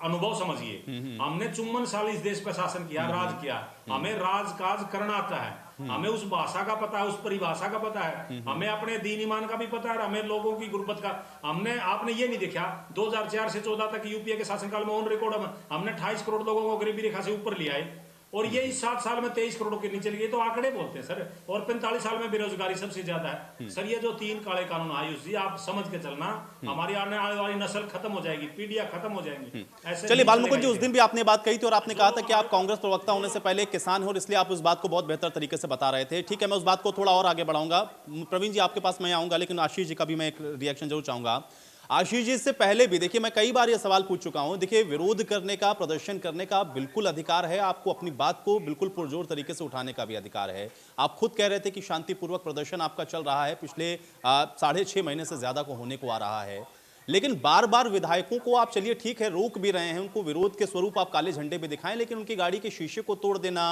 अनुभव समझिए, हमने 54 साल इस देश पर शासन किया, राज किया, हमें राज काज करना आता है, हमें उस भाषा का पता है, उस परिभाषा का पता है, हमें अपने दीन ईमान का भी पता है, हमें लोगों की गुर्बत का। आपने ये नहीं देखा 2004 से 14 तक यूपीए के शासनकाल में ऑन रिकॉर्ड हमने 28 करोड़ लोगों को गरीबी रेखा से ऊपर लिया है, और ये इस 7 साल में 23 करोड़ के नीचे लिए, तो आंकड़े बोलते हैं सर। और 45 साल में बेरोजगारी सबसे ज्यादा है सर। ये जो 3 काले कानून, आयुष जी आप समझ के चलना, हमारी आने वाली नस्ल खत्म हो जाएगी, पीढ़ियां खत्म हो जाएंगी। ऐसे चलिए बाल मुकुंद जी, उस दिन भी आपने बात कही थी और आपने कहा था कि आप कांग्रेस प्रवक्ता होने से पहले किसान हो और इसलिए आप उस बात को बहुत बेहतर तरीके से बता रहे थे। ठीक है, मैं उस बात को थोड़ा और आगे बढ़ाऊंगा। प्रवीण जी आपके पास मैं आऊंगा, लेकिन आशीष जी का भी मैं एक रिएक्शन जरूर चाहूंगा। आशीष जी, इससे पहले भी देखिए, मैं कई बार ये सवाल पूछ चुका हूं। देखिए, विरोध करने का, प्रदर्शन करने का बिल्कुल अधिकार है, आपको अपनी बात को बिल्कुल पुरजोर तरीके से उठाने का भी अधिकार है। आप खुद कह रहे थे कि शांतिपूर्वक प्रदर्शन आपका चल रहा है, पिछले 6.5 महीने से ज्यादा को होने को आ रहा है, लेकिन बार बार विधायकों को आप, चलिए ठीक है, रोक भी रहे हैं, उनको विरोध के स्वरूप आप काले झंडे पे दिखाएं, लेकिन उनकी गाड़ी के शीशे को तोड़ देना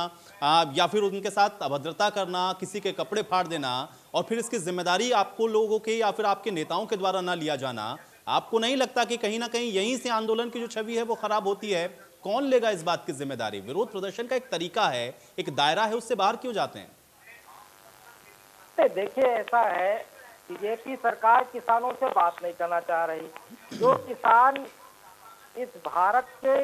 या फिर उनके साथ अभद्रता करना, किसी के कपड़े फाड़ देना, और फिर इसकी जिम्मेदारी आपको लोगों के या फिर आपके नेताओं के द्वारा ना लिया जाना, आपको नहीं लगता कि कहीं ना कहीं यहीं से आंदोलन की जो छवि है वो खराब होती है? कौन लेगा इस बात की जिम्मेदारी? विरोध प्रदर्शन का एक तरीका है, एक दायरा है, उससे बाहर क्यों जाते हैं? देखिए, ऐसा है, बीजेपी सरकार किसानों से बात नहीं करना चाह रही। जो किसान इस भारत के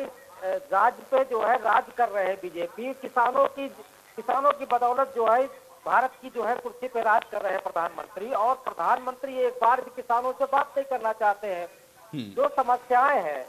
राज्य पे जो है राज कर रहे हैं, बीजेपी किसानों की बदौलत जो है भारत की जो है कुर्सी पे राज कर रहे हैं प्रधानमंत्री, और प्रधानमंत्री एक बार भी किसानों से बात नहीं करना चाहते हैं। जो समस्याएं हैं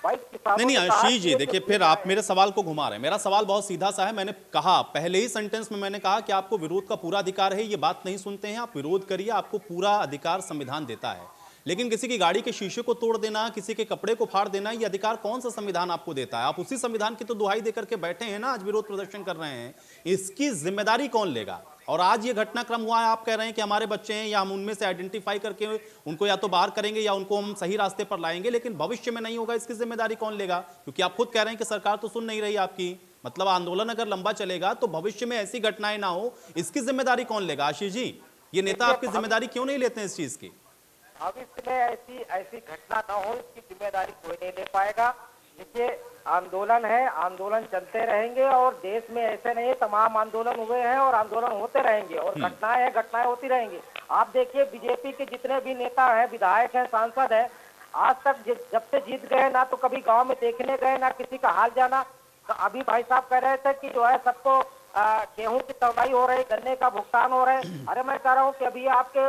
भाई किसानों नहीं आशीष जी, देखिए फिर आप मेरे सवाल को घुमा रहे हैं। मेरा सवाल बहुत सीधा सा है। मैंने कहा, पहले ही सेंटेंस में मैंने कहा कि आपको विरोध का पूरा अधिकार है। ये बात नहीं सुनते हैं, आप विरोध करिए, आपको पूरा अधिकार संविधान देता है। लेकिन किसी की गाड़ी के शीशे को तोड़ देना, किसी के कपड़े को फाड़ देना, ये अधिकार कौन सा संविधान आपको देता है? आप उसी संविधान की तो दुहाई देकर के बैठे हैं ना, आज विरोध प्रदर्शन कर रहे हैं। इसकी जिम्मेदारी कौन लेगा? और आज ये घटनाक्रम हुआ है, आप कह रहे हैं कि हमारे बच्चे हैं, या हम उनमें से आइडेंटिफाई करके उनको या तो बाहर करेंगे या उनको हम सही रास्ते पर लाएंगे, लेकिन भविष्य में नहीं होगा, इसकी जिम्मेदारी कौन लेगा? क्योंकि आप खुद कह रहे हैं कि सरकार तो सुन नहीं रही आपकी। मतलब आंदोलन अगर लंबा चलेगा तो भविष्य में ऐसी घटनाएं ना हो, इसकी जिम्मेदारी कौन लेगा? आशीष जी, ये नेता आपकी जिम्मेदारी क्यों नहीं लेते हैं इस चीज की? भविष्य में ऐसी घटना ना हो, इसकी जिम्मेदारी कोई नहीं ले पाएगा। देखिए, आंदोलन है, आंदोलन चलते रहेंगे, और देश में ऐसे नहीं तमाम आंदोलन हुए हैं और आंदोलन होते रहेंगे, और घटनाएं होती रहेंगी। आप देखिए, बीजेपी के जितने भी नेता हैं, विधायक हैं, सांसद हैं, आज तक जब से जीत गए ना तो कभी गांव में देखने गए, ना किसी का हाल जाना। तो अभी भाई साहब कह रहे थे कि जो है सबको गेहूं की तौलाई हो रही, गन्ने का भुगतान हो रहा है। अरे मैं कह रहा हूँ कि अभी आपके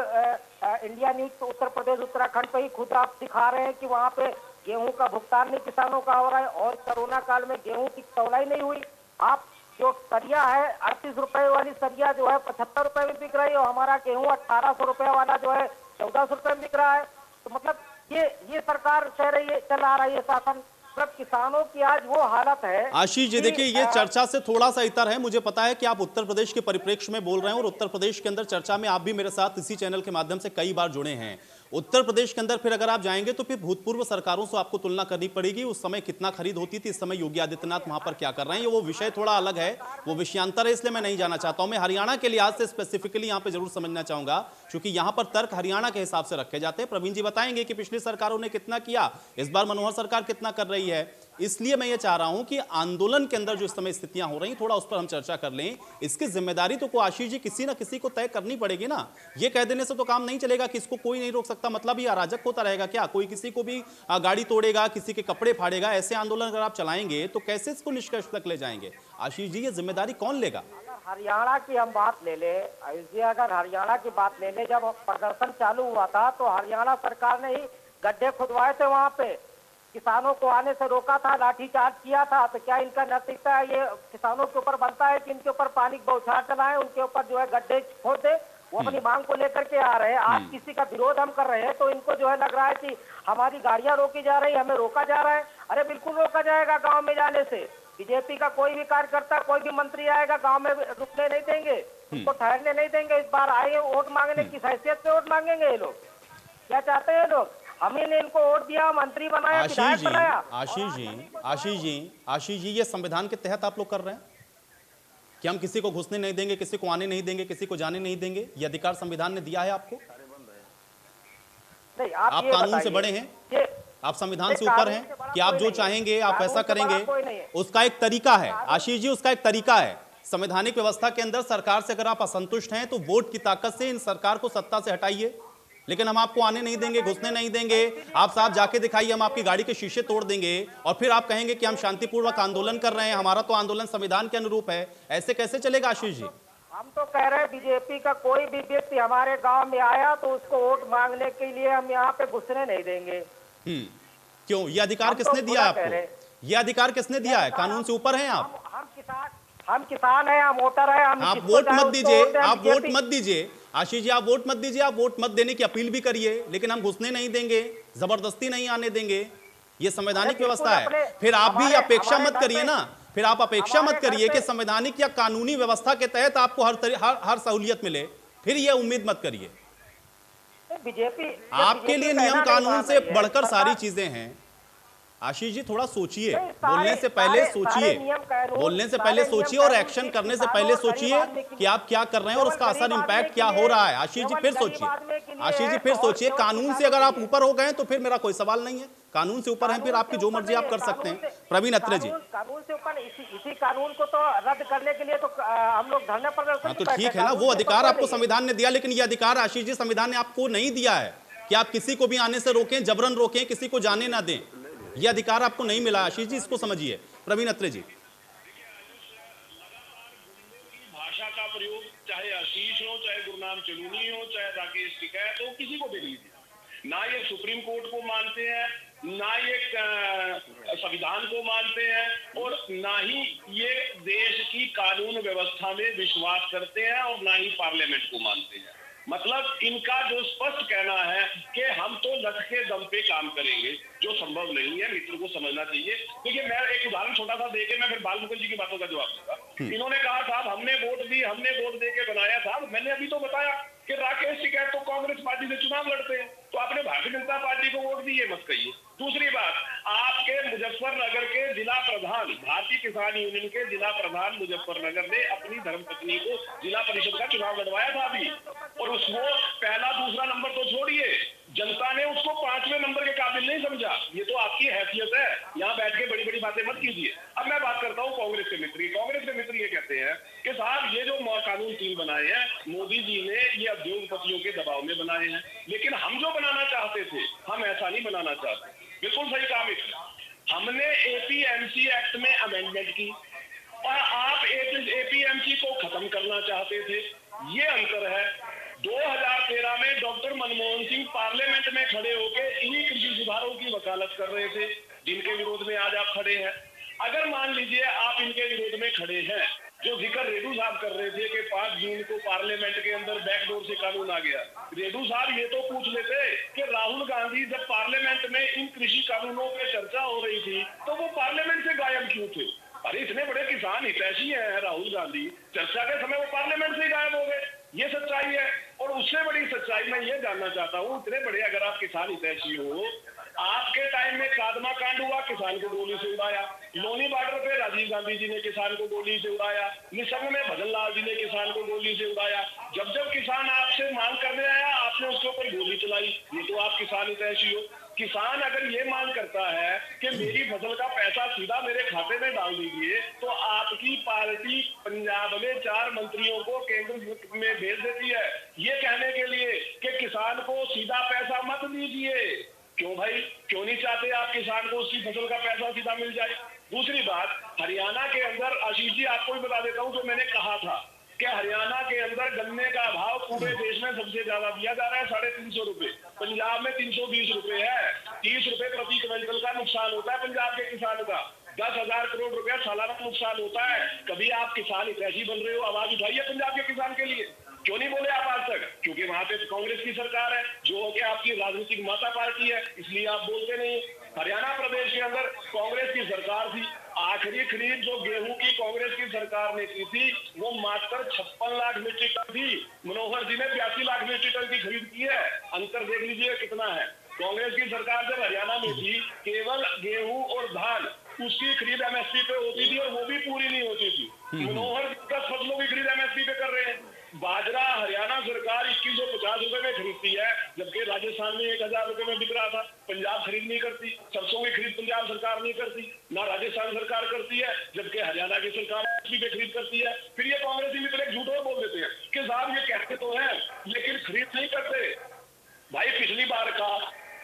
इंडिया न्यूज उत्तर प्रदेश उत्तराखंड पे ही खुद आप दिखा रहे हैं कि वहाँ पे गेहूं का भुगतान नहीं किसानों का हो रहा है, और कोरोना काल में गेहूं की तौलाई नहीं हुई। आप जो सरिया है 38 रुपए वाली सरिया जो है 75 रुपए में बिक रही है, और हमारा गेहूं 1800 रुपए वाला जो है 1400 रुपए में बिक रहा है। तो मतलब ये सरकार कह रही है, चला रही है शासन, मतलब किसानों की आज वो हालत है। आशीष जी, देखिए ये चर्चा से थोड़ा सा इतर है। मुझे पता है कि आप उत्तर प्रदेश के परिप्रेक्ष्य में बोल रहे हैं, और उत्तर प्रदेश के अंदर चर्चा में आप भी मेरे साथ इसी चैनल के माध्यम से कई बार जुड़े हैं। उत्तर प्रदेश के अंदर फिर अगर आप जाएंगे तो फिर भूतपूर्व सरकारों से आपको तुलना करनी पड़ेगी। उस समय कितना खरीद होती थी, इस समय योगी आदित्यनाथ वहां पर क्या कर रहे हैं, वो विषय थोड़ा अलग है, वो विषयांतर है, इसलिए मैं नहीं जाना चाहता हूं। मैं हरियाणा के लिहाज से स्पेसिफिकली यहां पे जरूर समझना चाहूंगा, क्योंकि यहां पर तर्क हरियाणा के हिसाब से रखे जाते हैं। प्रवीण जी बताएंगे कि पिछली सरकारों ने कितना किया, इस बार मनोहर सरकार कितना कर रही है। इसलिए मैं ये चाह रहा हूं कि आंदोलन के अंदर जो इस समय स्थितियां हो रही, थोड़ा उस पर हम चर्चा कर लें। इसकी जिम्मेदारी तो आशीष जी किसी ना किसी को तय करनी पड़ेगी ना। ये कह देने से तो काम नहीं चलेगा कि इसको कोई नहीं रोक सकता। मतलब ये अराजक होता रहेगा क्या? कोई किसी को भी गाड़ी तोड़ेगा, किसी के कपड़े फाड़ेगा। ऐसे आंदोलन अगर आप चलाएंगे तो कैसे इसको निष्कर्ष तक ले जाएंगे? आशीष जी, ये जिम्मेदारी कौन लेगा? हरियाणा की हम बात ले ले, अगर हरियाणा की बात ले ले, जब प्रदर्शन चालू हुआ था तो हरियाणा सरकार ने ही गड्ढे खुदवाए थे, वहां पे किसानों को आने से रोका था, लाठीचार्ज किया था। तो क्या इनका नैतिकता है? ये किसानों के ऊपर बनता है कि इनके ऊपर पानी का बौछार चलाएं, उनके ऊपर जो है गड्ढे खोद दे? वो अपनी मांग को लेकर के आ रहे हैं। आज किसी का विरोध हम कर रहे हैं तो इनको जो है लग रहा है कि हमारी गाड़ियां रोकी जा रही, हमें रोका जा रहा है। अरे बिल्कुल रोका जाएगा। गांव में जाने से बीजेपी का कोई भी कार्यकर्ता, कोई भी मंत्री आएगा, गांव में रुकने नहीं देंगे, उनको ठहरने नहीं देंगे। इस बार आए वोट मांगने की हैसियत से वोट मांगेंगे ये लोग। क्या चाहते हैं लोग? हमने इनको वोट दिया, मंत्री बनाया, विधायक बनाया। आशीष जी, ये संविधान के तहत आप लोग कर रहे हैं कि हम किसी को घुसने नहीं देंगे, किसी को आने नहीं देंगे, किसी को जाने नहीं देंगे? ये अधिकार संविधान ने दिया है आपको। नहीं, आप कानून से बड़े हैं, आप संविधान से ऊपर हैं कि आप जो चाहेंगे आप ऐसा करेंगे। उसका एक तरीका है आशीष जी, उसका एक तरीका है। संवैधानिक व्यवस्था के अंदर सरकार से अगर आप असंतुष्ट हैं तो वोट की ताकत से इन सरकार को सत्ता से हटाइए, लेकिन हम आपको आने नहीं देंगे, घुसने नहीं देंगे। आप साहब जाके दिखाइए, हम आपकी गाड़ी के शीशे तोड़ देंगे, और फिर आप कहेंगे कि हम शांतिपूर्वक आंदोलन कर रहे हैं, हमारा तो आंदोलन संविधान के अनुरूप है। ऐसे कैसे चलेगा आशीष जी? हम तो कह रहे हैं बीजेपी का कोई भी व्यक्ति हमारे गांव में आया तो उसको वोट मांगने के लिए हम यहाँ पे घुसने नहीं देंगे। क्यों? ये अधिकार किसने दिया है आपको? ये अधिकार किसने दिया है? कानून से ऊपर हैं आप? हम किसान हैं, हम वोटर हैं। आप वोट मत दीजिए, आप वोट मत दीजिए आशीष जी, आप वोट मत दीजिए, आप वोट मत देने की अपील भी करिए, लेकिन हम घुसने नहीं देंगे, जबरदस्ती नहीं आने देंगे। ये संवैधानिक व्यवस्था है। फिर आप भी अपेक्षा मत करिए ना, फिर आप अपेक्षा मत करिए कि संवैधानिक या कानूनी व्यवस्था के तहत आपको हर सहूलियत मिले, फिर ये उम्मीद मत करिए। बीजेपी आपके लिए नियम कानून से बढ़कर सारी चीजें हैं। आशीष जी थोड़ा सोचिए, बोलने से पहले सोचिए, बोलने से पहले सोचिए और एक्शन करने से पहले सोचिए कि आप क्या कर रहे हैं और उसका असर इंपैक्ट क्या हो रहा है। आशीष जी फिर सोचिए, आशीष जी फिर सोचिए। कानून से अगर आप ऊपर हो गए तो फिर मेरा कोई सवाल नहीं है, कानून से ऊपर है, फिर आपकी जो मर्जी आप कर सकते हैं। प्रवीण अत्रे जी, कानून से ऊपर इसी कानून को तो रद्द करने के लिए तो हम लोग धरने पर तो ठीक है ना, वो अधिकार आपको संविधान ने दिया, लेकिन ये अधिकार आशीष जी संविधान ने आपको नहीं दिया है कि आप किसी को भी आने से रोकें, जबरन रोकें, किसी को जाने ना दें। ये अधिकार आपको नहीं मिला आशीष जी, इसको समझिए। प्रवीण अत्रे जी, भाषा का प्रयोग चाहे आशीष हो, चाहे गुरनाम चलूनी हो, चाहे राकेश टिकैत हो, किसी को भी लीजिए, ना ये सुप्रीम कोर्ट को मानते हैं, ना ये संविधान को मानते हैं, और ना ही ये देश की कानून व्यवस्था में विश्वास करते हैं, और ना ही पार्लियामेंट को मानते हैं। मतलब इनका जो स्पष्ट कहना है कि हम तो लठ के दम पे काम करेंगे, जो संभव नहीं है, मित्र को समझना चाहिए। देखिए, मैं एक उदाहरण छोटा सा देके मैं फिर बाल मुकुल जी की बातों का जवाब दूंगा। इन्होंने कहा साहब हमने वोट दे के बनाया था। मैंने अभी तो बताया कि राकेश टिकैत तो कांग्रेस पार्टी से चुनाव लड़ते हैं, तो आपने भारतीय जनता पार्टी को वोट दिए, मत कहिए। दूसरी बात, आपके मुजफ्फरनगर के जिला प्रधान, भारतीय किसान यूनियन के जिला प्रधान मुजफ्फरनगर ने अपनी धर्मपत्नी को जिला परिषद का चुनाव लड़वाया था अभी, और उसको पहला दूसरा नंबर तो छोड़िए, जनता ने उसको 5वें नंबर के काबिल नहीं समझा। ये तो आपकी हैसियत है, यहाँ बैठ के बड़ी बड़ी बातें मत कीजिए। अब मैं बात करता हूँ कांग्रेस के मित्र। कांग्रेस के मित्र ये कहते हैं कि साहब ये जो कानून 3 बनाए हैं, मोदी जी ने ये उद्योगपतियों के दबाव में बनाए हैं, लेकिन हम जो बनाना चाहते थे, हम ऐसा नहीं बनाना चाहते। बिल्कुल सही कहा मित्र, हमने एपीएमसी एक्ट में अमेंडमेंट की और आप एपीएमसी को खत्म करना चाहते थे। ये अंतर है। 2013 में डॉक्टर मनमोहन सिंह पार्लियामेंट में खड़े होकर इन्हीं कृषि सुधारों की वकालत कर रहे थे, जिनके विरोध में आज आप खड़े हैं। अगर मान लीजिए आप इनके विरोध में खड़े हैं, जो जिक्र रेड्डू साहब कर रहे थे कि 5 जून को पार्लियामेंट के अंदर बैकडोर से कानून आ गया, रेड्डू साहब ये तो पूछ लेते कि राहुल गांधी जब पार्लियामेंट में इन कृषि कानूनों पे चर्चा हो रही थी तो वो पार्लियामेंट से गायब क्यों थे? अरे इतने बड़े किसान हितैषी हैं राहुल गांधी, चर्चा के समय वो पार्लियामेंट से गायब हो गए। ये सच्चाई है। और उससे बड़ी सच्चाई मैं ये जानना चाहता हूँ, इतने बड़े अगर आप किसान हितैषी हो, आपके टाइम में कादमा कांड हुआ, किसान को गोली से उड़ाया। लोनी बॉर्डर पे राजीव गांधी जी ने किसान को गोली से उड़ाया। निसंग में भजन लाल जी ने किसान को गोली से उड़ाया। जब जब किसान आपसे मांग करने आया, आपने उसके ऊपर गोली चलाई। ये तो आप किसान हितैषी हो। किसान अगर ये मांग करता है कि मेरी फसल का पैसा सीधा मेरे खाते में डाल दीजिए, तो आपकी पार्टी पंजाब में 4 मंत्रियों को केंद्र में भेज देती है ये कहने के लिए कि किसान को सीधा पैसा मत दीजिए। क्यों भाई, क्यों नहीं चाहते आप किसान को उसकी फसल का पैसा सीधा मिल जाए? दूसरी बात, हरियाणा के अंदर, आशीष जी आपको भी बता देता हूं, जो मैंने कहा था कि हरियाणा के अंदर गन्ने का भाव पूरे देश में सबसे ज्यादा दिया जा रहा है, 350 रुपए। पंजाब में 320 रुपए है। 30 रुपए प्रति क्विंटल का नुकसान होता है पंजाब के किसान का। 10,000 करोड़ रुपया सालाना नुकसान होता है। कभी आप किसान हितैषी बन रहे हो, आवाज उठाइए पंजाब के किसान के लिए। क्यों नहीं बोले आप आज तक? क्योंकि वहां पे कांग्रेस की सरकार है, जो कि आपकी राजनीतिक माता पार्टी है, इसलिए आप बोलते नहीं। हरियाणा प्रदेश के अंदर कांग्रेस की सरकार थी। आखिरी खरीद जो गेहूं की कांग्रेस की सरकार ने की थी, वो मात्र 56 लाख मीट्रिक टन थी। मनोहर जी ने 82 लाख मीट्रिक टन की खरीद की है। अंतर देख लीजिए कितना है। कांग्रेस की सरकार जब हरियाणा में थी, केवल गेहूं और धान उसकी खरीद एमएसपी पे होती थी, और वो भी पूरी नहीं होती थी। मनोहर 10 फसलों की खरीद एमएसपी पे कर रहे हैं। बाजरा हरियाणा सरकार 2150 रुपए में खरीदती है, जबकि राजस्थान में 1000 रुपए में बिक रहा था। पंजाब खरीद नहीं करती। सरसों की खरीद पंजाब सरकार नहीं करती, ना राजस्थान सरकार करती है, जबकि हरियाणा की सरकार एमएसपी पे खरीद करती है। फिर ये कांग्रेसी मित्र एक झूठ और बोल देते हैं कि साहब ये कहते तो हैं लेकिन खरीद नहीं करते। भाई पिछली बार का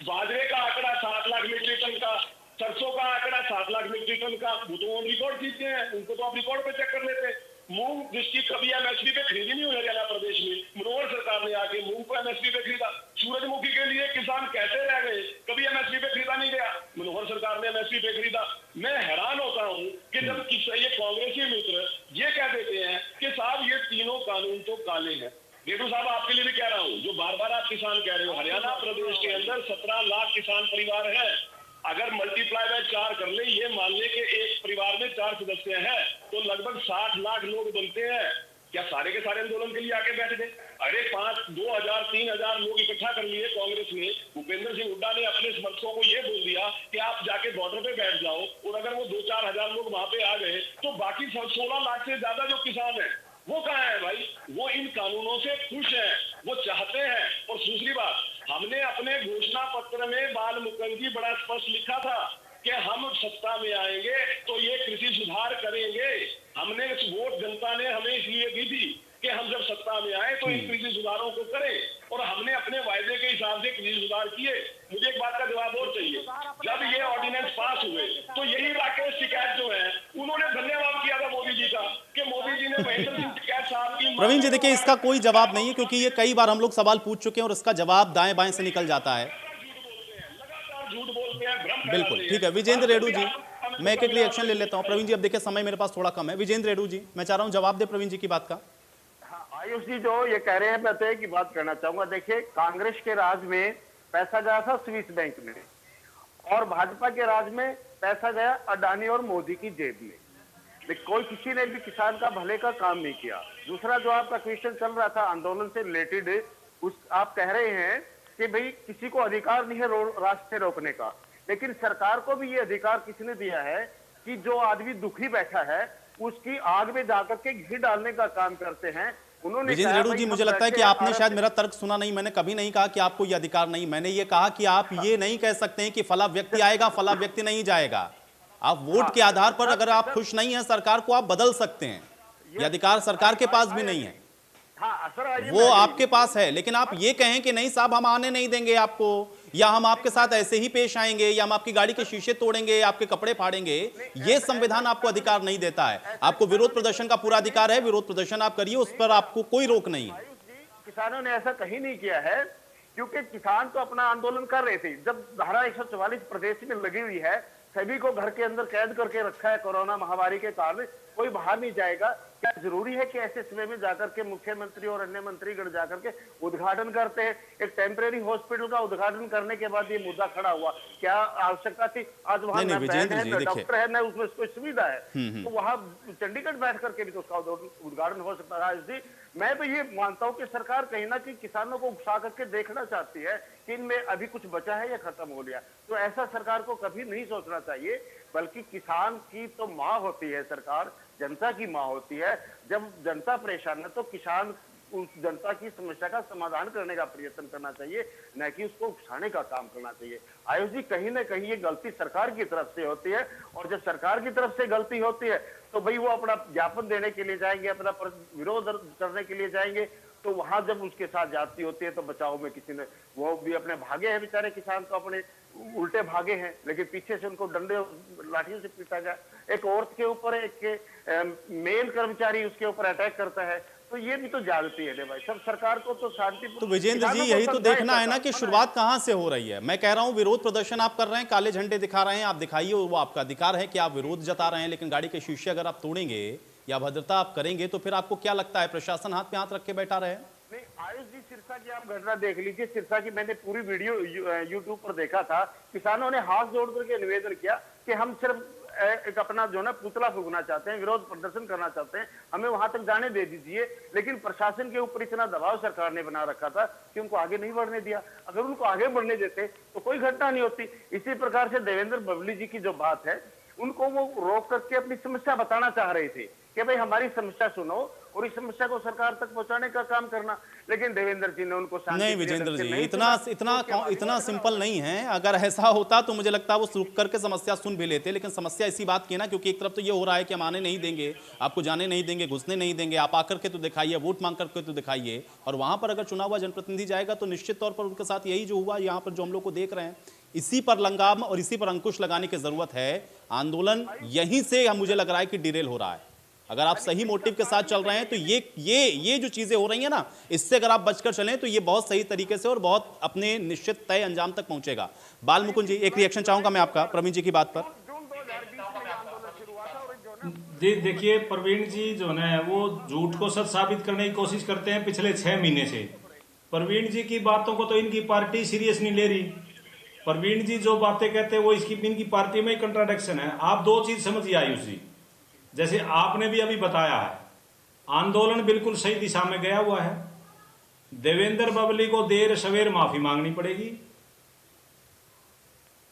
बाजरे का आंकड़ा 7 लाख मीट्रिक टन का, सरसों का आंकड़ा 7 लाख मीट्रिक टन का, वो तो रिकॉर्ड खींचते हैं, उनको तो आप रिकॉर्ड पे चेक कर लेते हैं। मूंग जिसकी कभी एमएसपी पे खरीदी नहीं हुई हरियाणा प्रदेश में, मनोहर सरकार ने आके मूंग को एमएसपी पे खरीदा। सूरजमुखी के लिए किसान कैसे रह गए, कभी एमएसपी पे खरीदा नहीं गया, मनोहर सरकार ने एमएसपी पे खरीदा। मैं हैरान होता हूं कि जब ये कांग्रेसी मित्र ये कह देते हैं कि साहब ये तीनों कानून तो काले हैं। रेड्डू साहब आपके लिए भी कह रहा हूं, जो बार बार आप किसान कह रहे हो, हरियाणा प्रदेश के अंदर 17 लाख किसान परिवार है। अगर मल्टीप्लाई बाय 4 कर ले, ये मान ले कि एक परिवार में 4 सदस्य हैं, तो लगभग 60 लाख लोग बनते हैं। क्या सारे के सारे आंदोलन के लिए आके बैठ गए? अरे 2,000 3,000 लोग इकट्ठा कर लिए कांग्रेस ने। भूपेंद्र सिंह हुड्डा ने अपने समर्थकों को ये बोल दिया कि आप जाके बॉर्डर पे बैठ जाओ, और अगर वो 2-4 हजार लोग वहां पे आ गए तो बाकी 16 लाख से ज्यादा जो किसान है वो कहाँ है भाई? वो इन कानूनों से खुश हैं, वो चाहते हैं। और दूसरी बात, हमने अपने घोषणा पत्र में बाल मुकुंद जी बड़ा स्पष्ट लिखा था कि हम सत्ता में आएंगे तो ये कृषि सुधार करेंगे। हमने वोट जनता ने हमें इसलिए दी थी कि हम जब सत्ता में आए तो इन कृषि सुधारों को करें, और हमने अपने वायदे के हिसाब से कृषि सुधार किए। मुझे एक बात का जवाब और चाहिए, जब ये ऑर्डिनेंस पास हुए तो यही राकेश टिकैत जो है उन्होंने धन्यवाद किया था मोदी जी का कि मोदी जी ने महेंद्र सिंह टिकैत साहब की। प्रवीण जी देखिए, इसका कोई जवाब नहीं है क्योंकि ये कई बार हम लोग सवाल पूछ चुके हैं और इसका जवाब दाएं बाएं से निकल जाता है। झूठ बोलते हैं, भ्रम बिल्कुल ठीक है। विजेंद्र रेड्डू जी, मैं एक रिएक्शन ले लेता हूं। प्रवीण जी अब देखिए समय मेरे पास थोड़ा कम है। विजेंद्र रेड्डू जी, मैं चाह रहा हूं जवाब दे प्रवीण जी की बात का। आयुष जी जो ये कह रहे हैं, मैं तो एक ही बात कहना चाहूंगा। देखिए, कांग्रेस के राज में पैसा गया था स्विस बैंक में, और भाजपा के राज में पैसा गया अडानी और मोदी की जेब में। कोई किसी ने भी किसान का भले का काम नहीं किया। दूसरा जो आपका क्वेश्चन चल रहा था आंदोलन से रिलेटेड, उस आप कह रहे हैं कि भाई किसी को अधिकार नहीं है रास्ते रोकने का, लेकिन सरकार को भी ये अधिकार किसने दिया है कि जो आदमी दुखी बैठा है उसकी आग में जाकर के घी डालने का काम करते हैं। उन्होंने विजेंद्र रेड्डू जी, मुझे लगता है कि आपने शायद मेरा तर्क सुना नहीं। मैंने कभी नहीं कहा कि आपको ये अधिकार नहीं, मैंने ये कहा कि आप ये नहीं कह सकते हैं कि फला व्यक्ति आएगा फला व्यक्ति नहीं जाएगा। आप वोट के आधार पर अगर आप खुश नहीं है सरकार को, आप बदल सकते हैं। ये अधिकार सरकार के पास भी नहीं है, वो आपके पास है। लेकिन आप ये कहें कि नहीं साहब हम आने नहीं देंगे आपको, या हम आपके साथ ऐसे ही पेश आएंगे, या हम आपकी गाड़ी के शीशे तोड़ेंगे, आपके कपड़े फाड़ेंगे, ये संविधान आपको अधिकार नहीं देता है। आपको विरोध प्रदर्शन का पूरा अधिकार है, विरोध प्रदर्शन आप करिए, उस पर आपको कोई रोक नहीं है। किसानों ने ऐसा कहीं नहीं किया है, क्योंकि किसान तो अपना आंदोलन कर रहे थे। जब धारा 144 प्रदेश में लगी हुई है, सभी को घर के अंदर कैद करके रखा है कोरोना महामारी के कारण, कोई बाहर नहीं जाएगा। क्या जरूरी है कि ऐसे समय में जाकर के मुख्यमंत्री और अन्य मंत्रीगण जाकर के उद्घाटन करते हैं? एक टेम्परेरी हॉस्पिटल का उद्घाटन करने के बाद ये मुद्दा खड़ा हुआ, क्या आवश्यकता थी? आज वहां न बेड है, न डॉक्टर है, न उसमें कोई सुविधा है, तो वहां चंडीगढ़ बैठ करके भी तो उसका उद्घाटन हो सकता है। मैं तो ये मानता हूँ कि सरकार कहीं ना कहीं किसानों को उकसा करके देखना चाहती है कि इनमें अभी कुछ बचा है या खत्म हो गया। तो ऐसा सरकार को कभी नहीं सोचना चाहिए, बल्कि किसान की तो माँ होती है सरकार, जनता की माँ होती है। जब जनता परेशान है तो किसान उस जनता की समस्या का समाधान करने का प्रयत्न करना चाहिए, न कि उसको उकसाने का काम करना चाहिए। आयुष जी, कहीं ना कहीं ये गलती सरकार की तरफ से होती है, और जब सरकार की तरफ से गलती होती है तो भाई वो अपना ज्ञापन देने के लिए जाएंगे, अपना विरोध करने के लिए जाएंगे, तो वहां जब उसके साथ जाती होती है तो बचाव में किसी ने, वो भी अपने भागे हैं बेचारे किसान, तो अपने उल्टे भागे हैं, लेकिन पीछे से उनको डंडे लाठियों से पीटा गया। एक औरत के ऊपर एक मेल कर्मचारी उसके ऊपर अटैक करता है, तो ये भी तो जागती है भाई। सब सरकार को तो शांति। तो विजेंद्र जी, यही तो देखना है ना कि शुरुआत कहां से हो रही है। मैं कह रहा हूं विरोध प्रदर्शन आप कर रहे हैं, काले झंडे दिखा रहे हैं, आप दिखाइए, वो आपका अधिकार है कि आप विरोध जता रहे हैं, लेकिन गाड़ी के शीशे अगर आप तोड़ेंगे या भद्रता आप करेंगे तो फिर आपको क्या लगता है प्रशासन हाथ पे हाथ रख के बैठा रहे? नहीं आयुष जी, सिरसा की आप घटना देख लीजिए। सिरसा की मैंने पूरी वीडियो यूट्यूब पर देखा था। किसानों ने हाथ जोड़ करके निवेदन किया कि हम सिर्फ एक अपना जो ना पुतला फूकना चाहते हैं, विरोध प्रदर्शन करना चाहते हैं, हमें वहां तक जाने दे दीजिए। लेकिन प्रशासन के ऊपर इतना दबाव सरकार ने बना रखा था कि उनको आगे नहीं बढ़ने दिया। अगर उनको आगे बढ़ने देते तो कोई घटना नहीं होती। इसी प्रकार से देवेंद्र बबली जी की जो बात है, उनको वो रोक करके अपनी समस्या बताना चाह रहे थे कि भाई हमारी समस्या सुनो और इस समस्या को सरकार तक पहुंचाने का काम करना, लेकिन देवेंद्र जी ने उनको नहीं विजेंद्र जी, इतना सिंपल नहीं है। अगर ऐसा होता तो मुझे लगता है वो रुक करके समस्या सुन भी लेते, लेकिन समस्या इसी बात की है ना, क्योंकि एक तरफ तो ये हो रहा है कि हम आने नहीं देंगे, आपको जाने नहीं देंगे, घुसने नहीं देंगे, आप आकर के तो दिखाइए, वोट मांग करके तो दिखाइए। और वहां पर अगर चुना हुआ जनप्रतिनिधि जाएगा तो निश्चित तौर पर उनके साथ यही जो हुआ यहाँ पर जो हम लोग को देख रहे हैं, इसी पर लगाम और इसी पर अंकुश लगाने की जरूरत है। आंदोलन यहीं से मुझे लग रहा है कि डिरेल हो रहा है। अगर आप सही मोटिव के साथ चल रहे हैं तो ये जो चीजें हो रही हैं ना, इससे अगर आप बचकर चलें तो ये बहुत सही तरीके से और बहुत अपने निश्चित तय अंजाम तक पहुंचेगा। बाल मुकुंद जी, एक रिएक्शन चाहूंगा मैं आपका प्रवीण जी की बात पर। जी देखिए, प्रवीण जी जो है वो झूठ को सच साबित करने की कोशिश करते हैं पिछले 6 महीने से। प्रवीण जी की बातों को तो इनकी पार्टी सीरियस नहीं ले रही। प्रवीण जी जो बातें कहते हैं वो इनकी पार्टी में ही कंट्राडिक्शन है। आप दो चीज समझिए आयुष जी, जैसे आपने भी अभी बताया है, आंदोलन बिल्कुल सही दिशा में गया हुआ है, देवेंद्र बबली को देर सवेर माफी मांगनी पड़ेगी।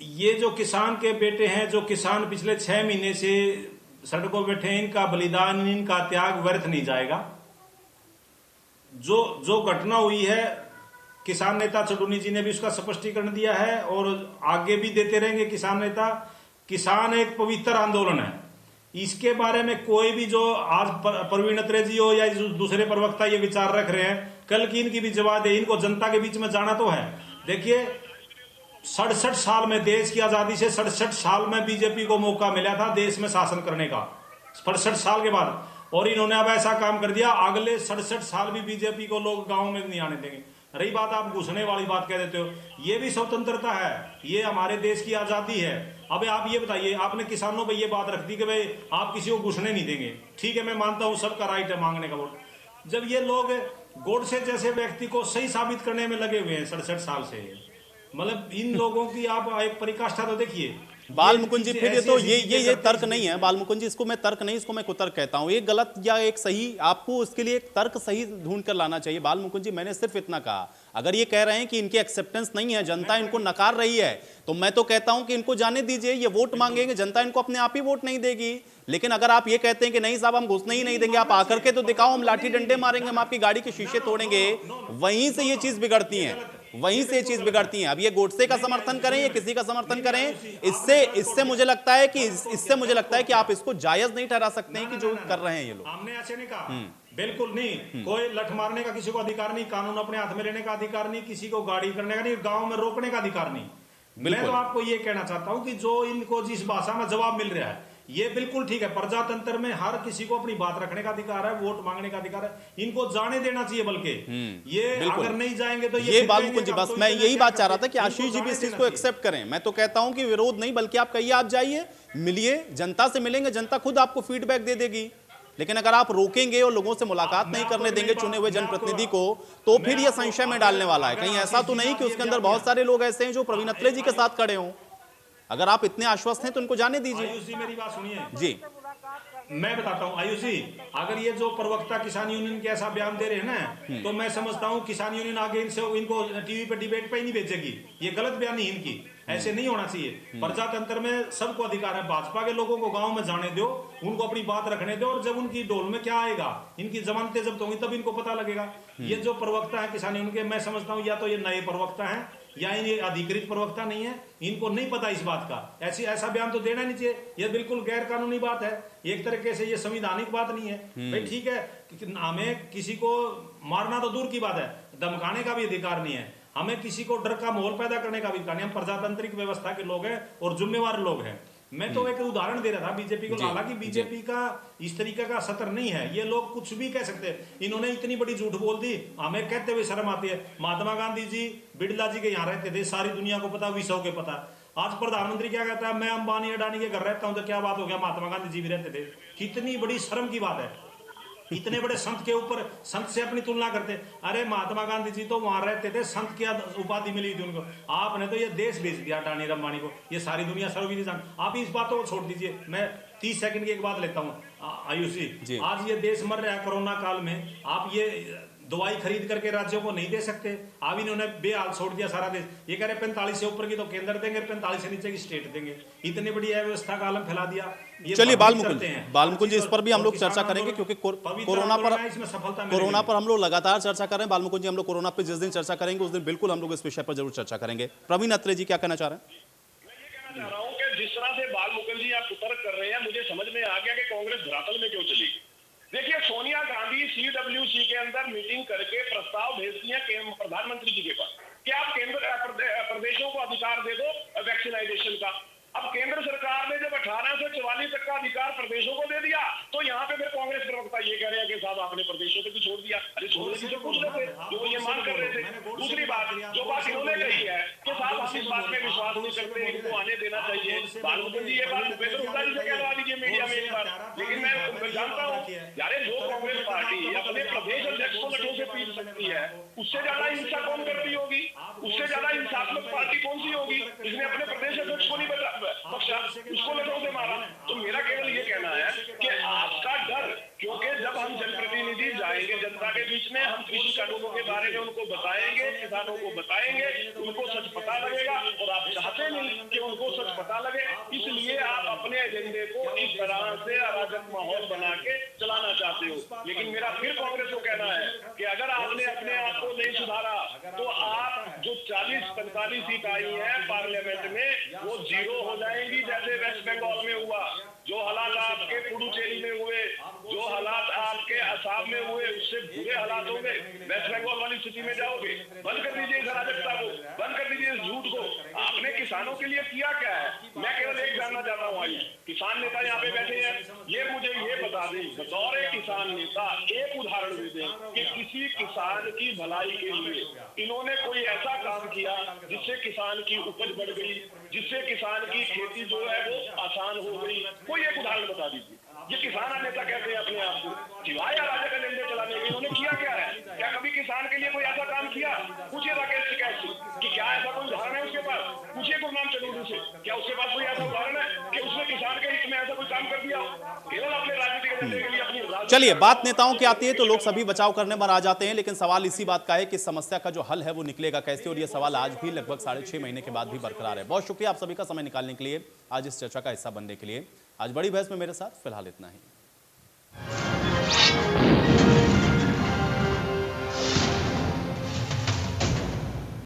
ये जो किसान के बेटे हैं, जो किसान पिछले 6 महीने से सड़कों पर बैठे हैं, इनका बलिदान, इनका त्याग व्यर्थ नहीं जाएगा। जो घटना हुई है, किसान नेता चडूनी जी ने भी उसका स्पष्टीकरण दिया है और आगे भी देते रहेंगे किसान नेता। किसान एक पवित्र आंदोलन है, इसके बारे में कोई भी जो आज प्रवीण अत्रे जी हो या दूसरे प्रवक्ता ये विचार रख रहे हैं, कल की इनकी भी जवाब है। इनको जनता के बीच में जाना तो है। देखिए 67 साल में, देश की आजादी से 67 साल में बीजेपी को मौका मिला था देश में शासन करने का, 67 साल के बाद, और इन्होंने अब ऐसा काम कर दिया, अगले 67 साल भी बीजेपी को लोग गांव में नहीं आने देंगे। रही बात आप घुसने वाली बात कह देते हो, ये भी स्वतंत्रता है, ये हमारे देश की आजादी है। अब आप ये बताइए, आपने किसानों पे ये बात रख दी कि भाई आप किसी को घुसने नहीं देंगे। ठीक है, मैं मानता हूं सबका राइट है मांगने का वोट। जब ये लोग गोडसे जैसे व्यक्ति को सही साबित करने में लगे हुए हैं 67 साल से, मतलब इन लोगों की आप एक परिकाष्ठा तो देखिए। बालमुकुंद जी, फिर ये तो ये तर्क नहीं है बालमुकुंद जी, इसको मैं तर्क नहीं, इसको मैं कुतर्क कहता हूं। एक गलत या एक सही, आपको उसके लिए एक तर्क सही ढूंढ कर लाना चाहिए। बालमुकुंद जी, मैंने सिर्फ इतना कहा, अगर ये कह रहे हैं कि इनकी एक्सेप्टेंस नहीं है, जनता इनको नकार रही है, तो मैं तो कहता हूं कि इनको जाने दीजिए। ये वोट मांगेंगे, जनता इनको अपने आप ही वोट नहीं देगी। लेकिन अगर आप ये कहते हैं कि नहीं साहब हम घुसने ही नहीं देंगे, आप आकर के तो दिखाओ, हम लाठी डंडे मारेंगे, हम आपकी गाड़ी के शीशे तोड़ेंगे, वहीं से ये चीज बिगड़ती है, वहीं से चीज बिगड़ती है। अब ये गोडसे का समर्थन करें या किसी का समर्थन करें, इससे मुझे लगता है कि आप इसको जायज नहीं ठहरा सकते हैं कि जो कर रहे हैं ये लोग। हमने ऐसे नहीं कहा, बिल्कुल नहीं। कोई लठ मारने का किसी को अधिकार नहीं, कानून अपने हाथ में लेने का अधिकार नहीं, किसी को गाड़ी करने का नहीं, गांव में रोकने का अधिकार नहीं। मैं तो आपको ये कहना चाहता हूं कि जो इनको जिस भाषा में जवाब मिल रहा है ये बिल्कुल ठीक है। प्रजातंत्र में हर किसी को अपनी बात रखने का अधिकार है, वोट मांगने का अधिकार है, इनको जाने देना चाहिए। बल्कि ये अगर नहीं जाएंगे तो ये बालमुकुंद जी, बस मैं यही बात चाह रहा था कि आशीष जी भी इस चीज को एक्सेप्ट करें। मैं तो कहता हूं कि विरोध नहीं, बल्कि आप कहिए, आप जाइए, मिलिए, जनता से मिलेंगे, जनता खुद आपको फीडबैक दे देगी। लेकिन अगर आप रोकेंगे और लोगों से मुलाकात नहीं करने देंगे चुने हुए जनप्रतिनिधि को, तो फिर यह संशय में डालने वाला है। कहीं ऐसा तो नहीं कि उसके अंदर बहुत सारे लोग ऐसे हैं जो प्रवीण अत्रे जी के साथ खड़े हों। अगर आप इतने आश्वस्त हैं तो उनको जाने दीजिए। आयुष जी, मेरी बात सुनिए जी, मैं बताता हूं आयुष जी, अगर ये जो प्रवक्ता किसान यूनियन के ऐसा बयान दे रहे हैं ना, तो मैं समझता हूं किसान यूनियन आगे इनको टीवी पे डिबेट पे ही नहीं भेजेगी। ये गलत बयान नहीं इनकी, ऐसे नहीं होना चाहिए। प्रजातंत्र में सबको अधिकार है, भाजपा के लोगों को गांव में जाने दो, उनको अपनी बात रखने दो, और जब उनकी डोल में क्या आएगा, इनकी जमानतें जब्त होंगी, तब इनको पता लगेगा। ये जो प्रवक्ता है किसान यूनियन के, मैं समझता हूँ या तो ये नए प्रवक्ता है या ये अधिकृत प्रवक्ता नहीं है, इनको नहीं पता इस बात का। ऐसा बयान तो देना नहीं चाहिए। ये बिल्कुल गैर कानूनी बात है, एक तरीके से ये संवैधानिक बात नहीं है। भाई ठीक है, हमें किसी को मारना तो दूर की बात है, धमकाने का भी अधिकार नहीं है, हमें किसी को डर का माहौल पैदा करने का भी अधिकार नहीं। हम प्रजातांत्रिक व्यवस्था के लोग हैं और जिम्मेवार लोग हैं। मैं तो एक उदाहरण दे रहा था बीजेपी को, हालांकि बीजेपी का इस तरीके का सत्र नहीं है, ये लोग कुछ भी कह सकते हैं। इन्होंने इतनी बड़ी झूठ बोल दी, हमें कहते हुए शर्म आती है। महात्मा गांधी जी बिड़ला जी के यहाँ रहते थे, सारी दुनिया को पता, विश्व के पता। आज प्रधानमंत्री क्या कहता है, मैं अंबानी अडानी के घर रहता हूं, तो क्या बात हो गया, महात्मा गांधी जी भी रहते थे। कितनी बड़ी शर्म की बात है, इतने बड़े संत के ऊपर संत से अपनी तुलना करते। अरे महात्मा गांधी जी तो वहां रहते थे, संत की उपाधि मिली थी उनको, आपने तो ये देश बेच दिया अडानी अंबानी को, ये सारी दुनिया सर्वविदित जान। आप इस बातों को छोड़ दीजिए, मैं 30 सेकंड की एक बात लेता हूँ आयुष जी। आज ये देश मर रहा है कोरोना काल में, आप ये दवाई खरीद करके राज्यों को नहीं दे सकते। अब इन्होंने बेहाल छोड़ दिया सारा देश। ये कह रहे 45 से ऊपर की तो केंद्र देंगे, 45 से नीचे की स्टेट देंगे। इतनी बड़ी अव्यवस्था का आलम फैला दिया। चलिए बालमुकुंद जी, इस पर भी हम लोग चर्चा करेंगे, क्योंकि कोरोना पर हम लोग लगातार चर्चा कर रहे हैं। बालमुकुंद जी, हम लोग कोरोना पर जिस दिन चर्चा करेंगे उस दिन बिल्कुल हम लोग इस विषय पर जरूर चर्चा करेंगे। प्रवीण अत्रे जी क्या कहना चाह रहे हैं? मैं कहना चाह रहा हूं कि जिस तरह से बालमुकुंद जी आप तर्क कर रहे हैं, मुझे समझ में आ गया कि कांग्रेस धरातल में क्यों चली। देखिए, सोनिया गांधी CWC के अंदर मीटिंग करके प्रस्ताव भेजती है प्रधानमंत्री जी के पास कि आप केंद्र प्रदेशों को अधिकार दे दो वैक्सीनाइजेशन का। अब केंद्र सरकार ने जब 18 से 44 तक का अधिकार प्रदेशों को दे दिया, तो यहाँ पे फिर कांग्रेस प्रवक्ता ये कह रहे हैं कि साहब आपने प्रदेशों को भी छोड़ दिया। अरे छोड़ किसे पूछ रहे थे, जो ये मांग कर रहे थे। दूसरी बात, जो बात इन्होंने कही है कि साहब हम इस बात में विश्वास नहीं करते, इनको आने देना चाहिए। बालमुकुंद जी, ये बात भूपेंद्र हुड्डा जी से कहलवा दीजिए मीडिया में एक बार। लेकिन मैं जानता हूँ यारे, जो कांग्रेस पार्टी अपने प्रदेश अध्यक्ष को लठों से पीट सकती है, उससे ज्यादा हिंसा कौन करती होगी? उससे ज्यादा हिंसात्मक पार्टी कौन सी होगी जिसने अपने प्रदेश अध्यक्ष को नहीं उसको लठों से मारा? तो मेरा केवल ये कहना है कि आपका डर, क्योंकि जब हम जनप्रतिनिधि जाए आएंगे जनता के बीच में, हम कृषि कानूनों के बारे में उनको बताएंगे, किसानों को बताएंगे, उनको सच पता लगेगा। और आप चाहते नहीं कि उनको सच पता लगे, इसलिए आप अपने एजेंडे को इस तरह से अराजक माहौल बना के चलाना चाहते हो। लेकिन मेरा फिर कांग्रेस को कहना है कि अगर आपने अपने आप को नहीं सुधारा तो आप जो 40-45 सीट आई है पार्लियामेंट में वो 0 हो जाएंगी, जैसे वेस्ट बंगाल में हुआ। जो हालात आपके पुडुचेरी में हुए, जो हालात आपके असम में हुए, उससे बुरे हालात होंगे। वेस्ट बंगाल वाली स्थिति में जाओगे। बंद कर दीजिए इस अराजकता को, बंद कर दीजिए इस झूठ को। आपने किसानों के लिए किया क्या है? मैं केवल एक जानना चाहता हूँ। आई किसान नेता यहाँ पे बैठे हैं, ये मुझे ये बता दें, बतौर किसान नेता एक उदाहरण दे दें कि किसी किसान की भलाई के लिए इन्होंने कोई ऐसा काम किया जिससे किसान की उपज बढ़ गई, जिससे किसान की खेती जो है वो आसान हो गई। कोई एक उदाहरण बता दीजिए। ये किसान नेता कहते हैं अपने आप को, सिवाय अराजक एजेंडे चलाने के इन्होंने किया क्या है? क्या कभी किसान के लिए कोई ऐसा काम किया? पूछिए राकेश टिकैत से कि क्या ऐसा कोई उदाहरण है उसके पास? पूछिए गुरनाम चंद्र से, क्या उसके पास कोई ऐसा उदाहरण है कि उसने किसान के हित में ऐसा कोई काम कर दिया? केवल अपने राजनीतिक एजेंडे के लिए अपनी। चलिए, बात नेताओं की आती है तो लोग सभी बचाव करने पर आ जाते हैं, लेकिन सवाल इसी बात का है कि समस्या का जो हल है वो निकलेगा कैसे, और ये सवाल आज भी लगभग 6.5 महीने के बाद भी बरकरार है। बहुत शुक्रिया आप सभी का समय निकालने के लिए, आज इस चर्चा का हिस्सा बनने के लिए। आज बड़ी बहस में मेरे साथ फिलहाल इतना ही।